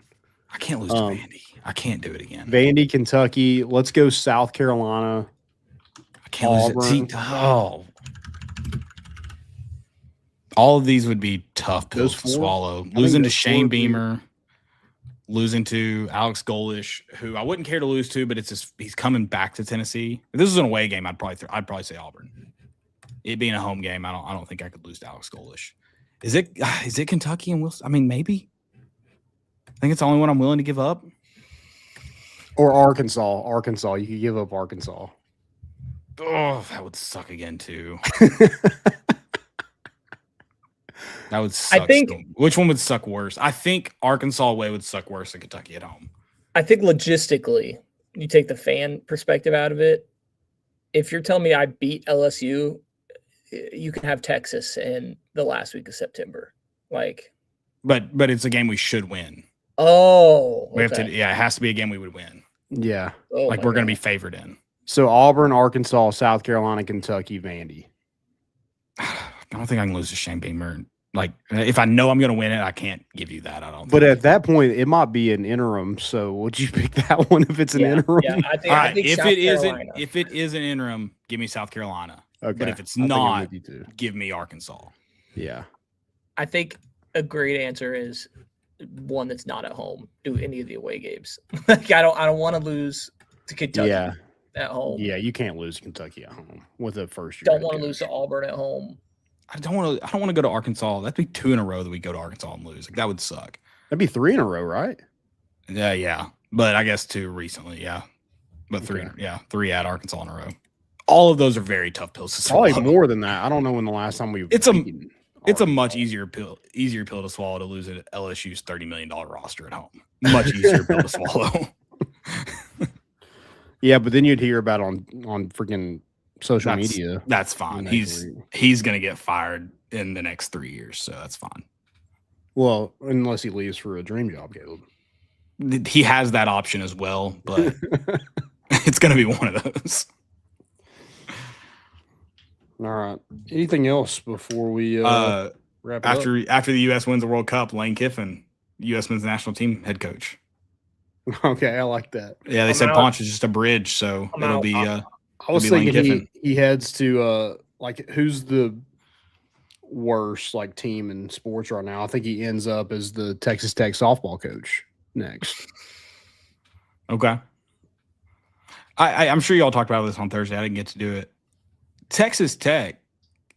I can't lose to Vandy. I can't do it again. Vandy, Kentucky. Let's go South Carolina. I can't lose it. Oh. All of these would be tough pills to swallow. Losing to Shane Beamer, losing to Alex Golish, who I wouldn't care to lose to, but it's just he's coming back to Tennessee. If this was an away game, I'd probably say Auburn. It being a home game, I don't think I could lose to Alex Golish. Is it Kentucky and Wilson? I mean, maybe. I think it's the only one I'm willing to give up. Or Arkansas. Arkansas. You could give up Arkansas. Oh, that would suck again too. That would suck. Which one would suck worse? I think Arkansas away would suck worse than Kentucky at home. I think logistically, you take the fan perspective out of it. If you're telling me I beat LSU, you can have Texas in the last week of September. But it's a game we should win. Oh, we have to. Yeah, it has to be a game we would win. Yeah, we're going to be favored in. So Auburn, Arkansas, South Carolina, Kentucky, Vandy. I don't think I can lose to Shane Beamer. If I know I'm going to win it, I can't give you that. I don't. But at that point, it might be an interim. So would you pick that one if it's an interim? Yeah, I think. All right, if it is an interim, give me South Carolina. Okay. But if it's not, give me Arkansas. Yeah. I think a great answer is one that's not at home. Do any of the away games. I don't want to lose to Kentucky at home. Yeah, you can't lose Kentucky at home with a first year. Don't want to lose to Auburn at home. I don't want to go to Arkansas. That'd be 2 in a row that we go to Arkansas and lose. That would suck. That'd be 3 in a row, right? Yeah. But I guess 2 recently, yeah. But 3 at Arkansas in a row. All of those are very tough pills to swallow. Probably more than that. I don't know when the last time it's a much easier pill to swallow to lose at LSU's $30 million roster at home. Much easier pill to swallow. Yeah, but then you'd hear about on freaking social media. That's fine. He's going to get fired in the next 3 years, so that's fine. Well, unless he leaves for a dream job, Caleb. He has that option as well, but it's going to be one of those. All right. Anything else before we wrap it up? After the U.S. wins the World Cup, Lane Kiffin, U.S. men's national team head coach. Okay, I like that. Yeah, they said Ponch is just a bridge, so it'll be. I was thinking he heads to who's the worst team in sports right now? I think he ends up as the Texas Tech softball coach next. Okay. I'm sure y'all talked about this on Thursday. I didn't get to do it. Texas Tech,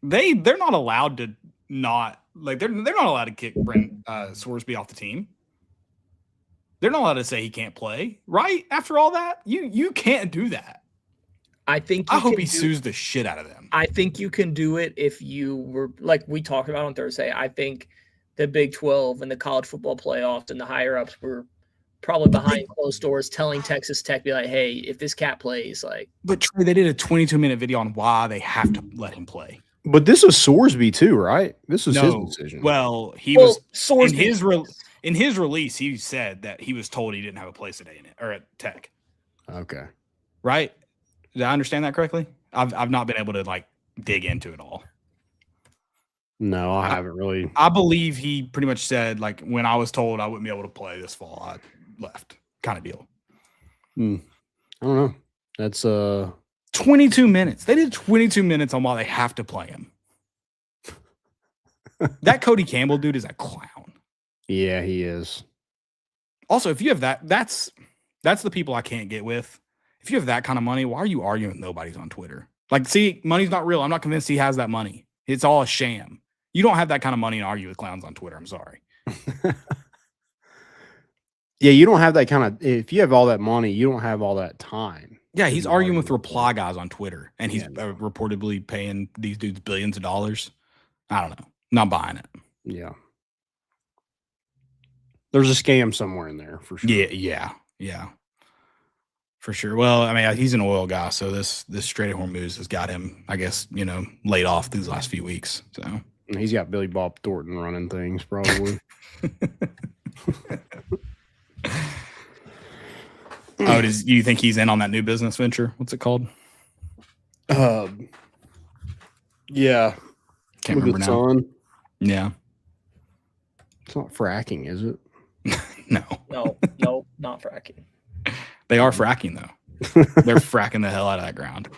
they're not allowed to they're not allowed to kick Brent Sorsby off the team. They're not allowed to say he can't play, right? After all that, you can't do that. I hope he sues the shit out of them. I think you can do it if you were like we talked about on Thursday. I think the Big 12 and the college football playoffs and the higher ups were probably behind closed doors telling Texas Tech, be like, hey, if this cat plays, But Trey, they did a 22-minute video on why they have to let him play. But this was Sorsby too, right? This was his decision. Well, was Sorsby in his release, he said that he was told he didn't have a place at at Tech. Okay. Right? Did I understand that correctly? I've not been able to dig into it all. No, I haven't really. I believe he pretty much said when I was told I wouldn't be able to play this fall, I left, kind of deal. I don't know. That's 22 minutes. They did 22 minutes on why they have to play him. That Cody Campbell dude is a clown. Yeah, he is. Also, if you have that's the people I can't get with. If you have that kind of money, why are you arguing with nobody's on Twitter? See, money's not real. I'm not convinced he has that money. It's all a sham. You don't have that kind of money and argue with clowns on Twitter. I'm sorry. Yeah, you don't have that kind of. If you have all that money, you don't have all that time. Yeah, he's arguing with reply guys on Twitter, and he's reportedly paying these dudes billions of dollars. I don't know. Not buying it. Yeah. There's a scam somewhere in there for sure. Yeah. For sure. Well, I mean, he's an oil guy, so this Strait of Hormuz has got him, I guess, laid off these last few weeks. So he's got Billy Bob Thornton running things, probably. Do you think he's in on that new business venture? What's it called? Yeah. Can't remember now. Sun. Yeah. It's not fracking, is it? No, not fracking. They are fracking, though. They're fracking the hell out of that ground.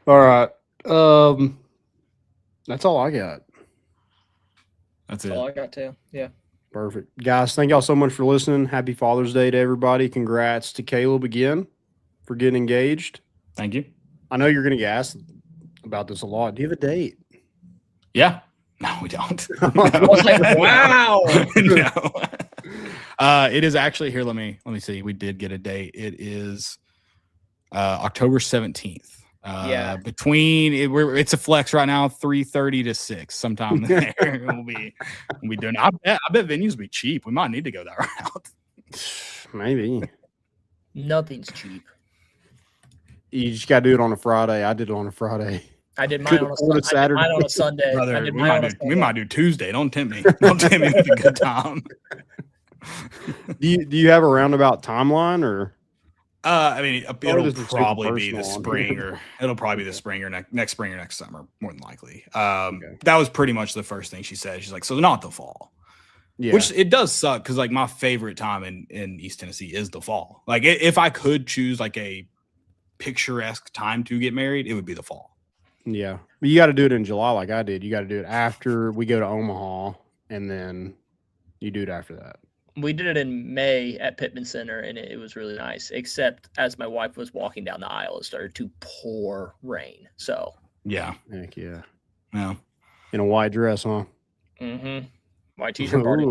All right. That's all I got. That's it. All I got too. Yeah. Perfect. Guys, thank y'all so much for listening. Happy Father's Day to everybody. Congrats to Caleb again for getting engaged. Thank you. I know you're going to get asked about this a lot. Do you have a date? Yeah. No, we don't. I was like, wow. No. It is actually here. Let me see. We did get a date. It is October 17th. Yeah. It's a flex right now, 3:30 to 6. Sometime there we'll be doing. I bet venues will be cheap. We might need to go that route. Maybe. Nothing's cheap. You just got to do it on a Friday. I did it on a Friday. I did mine on a Saturday. I did mine on a Sunday. Brother, we might do Tuesday. Don't tempt me. Don't tempt me with a good time. Do you have a roundabout timeline or? I mean, it'll probably be the spring, or it'll probably be the spring or next spring or next summer, more than likely. Okay. That was pretty much the first thing she said. She's like, so not the fall. Yeah. Which it does suck because like my favorite time in East Tennessee is the fall. Like if I could choose like a picturesque time to get married, it would be the fall. Yeah, but you got to do it in July like I did. You got to do it after we go to Omaha, and then you do it after that. We did it in May at Pittman Center, and it was really nice, except as my wife was walking down the aisle, it started to pour rain. So yeah. Heck yeah. Yeah. In a white dress, huh? Mm-hmm. White t-shirt party.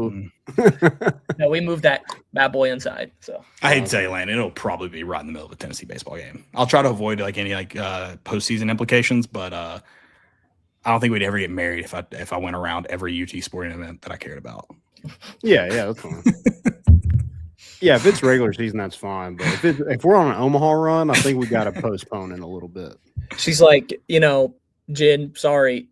No, we moved that bad boy inside. So I hate to tell you, Landon, it'll probably be right in the middle of a Tennessee baseball game. I'll try to avoid like any postseason implications, but I don't think we'd ever get married if I went around every UT sporting event that I cared about. Yeah, that's fine. Yeah, if it's regular season, that's fine. But if we're on an Omaha run, I think we got to postpone it a little bit. She's like, Jen, sorry,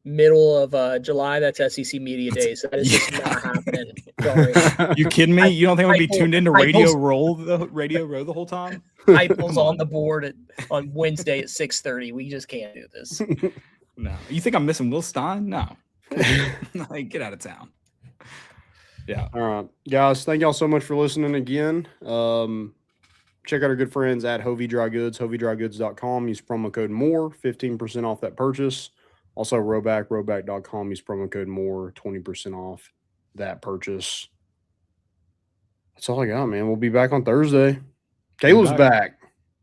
middle of July, that's SEC Media Days. That is just not happening. Sorry. You kidding me? You don't think we'd be tuned into Radio Row the whole time? Hypos on the board on Wednesday at 6:30. We just can't do this. No. You think I'm missing Will Stein? No. Like, get out of town. Yeah. All right, guys. Thank y'all so much for listening again. Check out our good friends at Hovey Dry Goods, hoveydrygoods.com. Use promo code MORE, 15% off that purchase. Also, roback.com. Use promo code MORE, 20% off that purchase. That's all I got, man. We'll be back on Thursday. Caleb's back.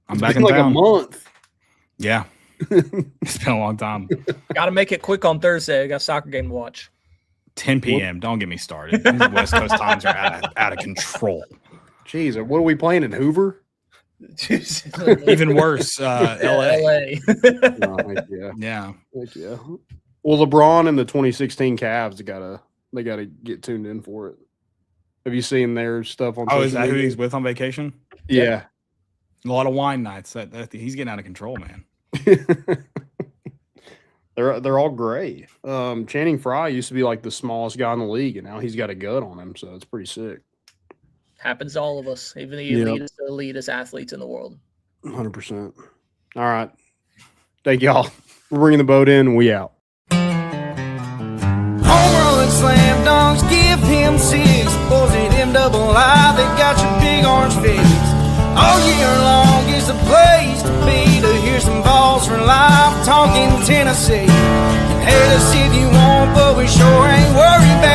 I'm back in like town. A month. Yeah. It's been a long time. Got to make it quick on Thursday. I got a soccer game to watch. 10 p.m. Don't get me started. These West Coast times are out of control. Jeez, what are we playing in Hoover? Even worse, LA. Yeah. Well, LeBron and the 2016 Cavs they gotta get tuned in for it. Have you seen their stuff on? Is that who he's with on vacation? Yeah. A lot of wine nights. That he's getting out of control, man. They're all gray. Channing Frye used to be like the smallest guy in the league, and now he's got a gut on him, so it's pretty sick. Happens to all of us, even the elitist athletes in the world. 100%. All right. Thank y'all. We're bringing the boat in. We out. Home run, slam dunks, give him 6. Boys at MII, they got your big orange face. All year long is the place to be, to hear some balls for life talking Tennessee. You can hate us if you want, but we sure ain't worried about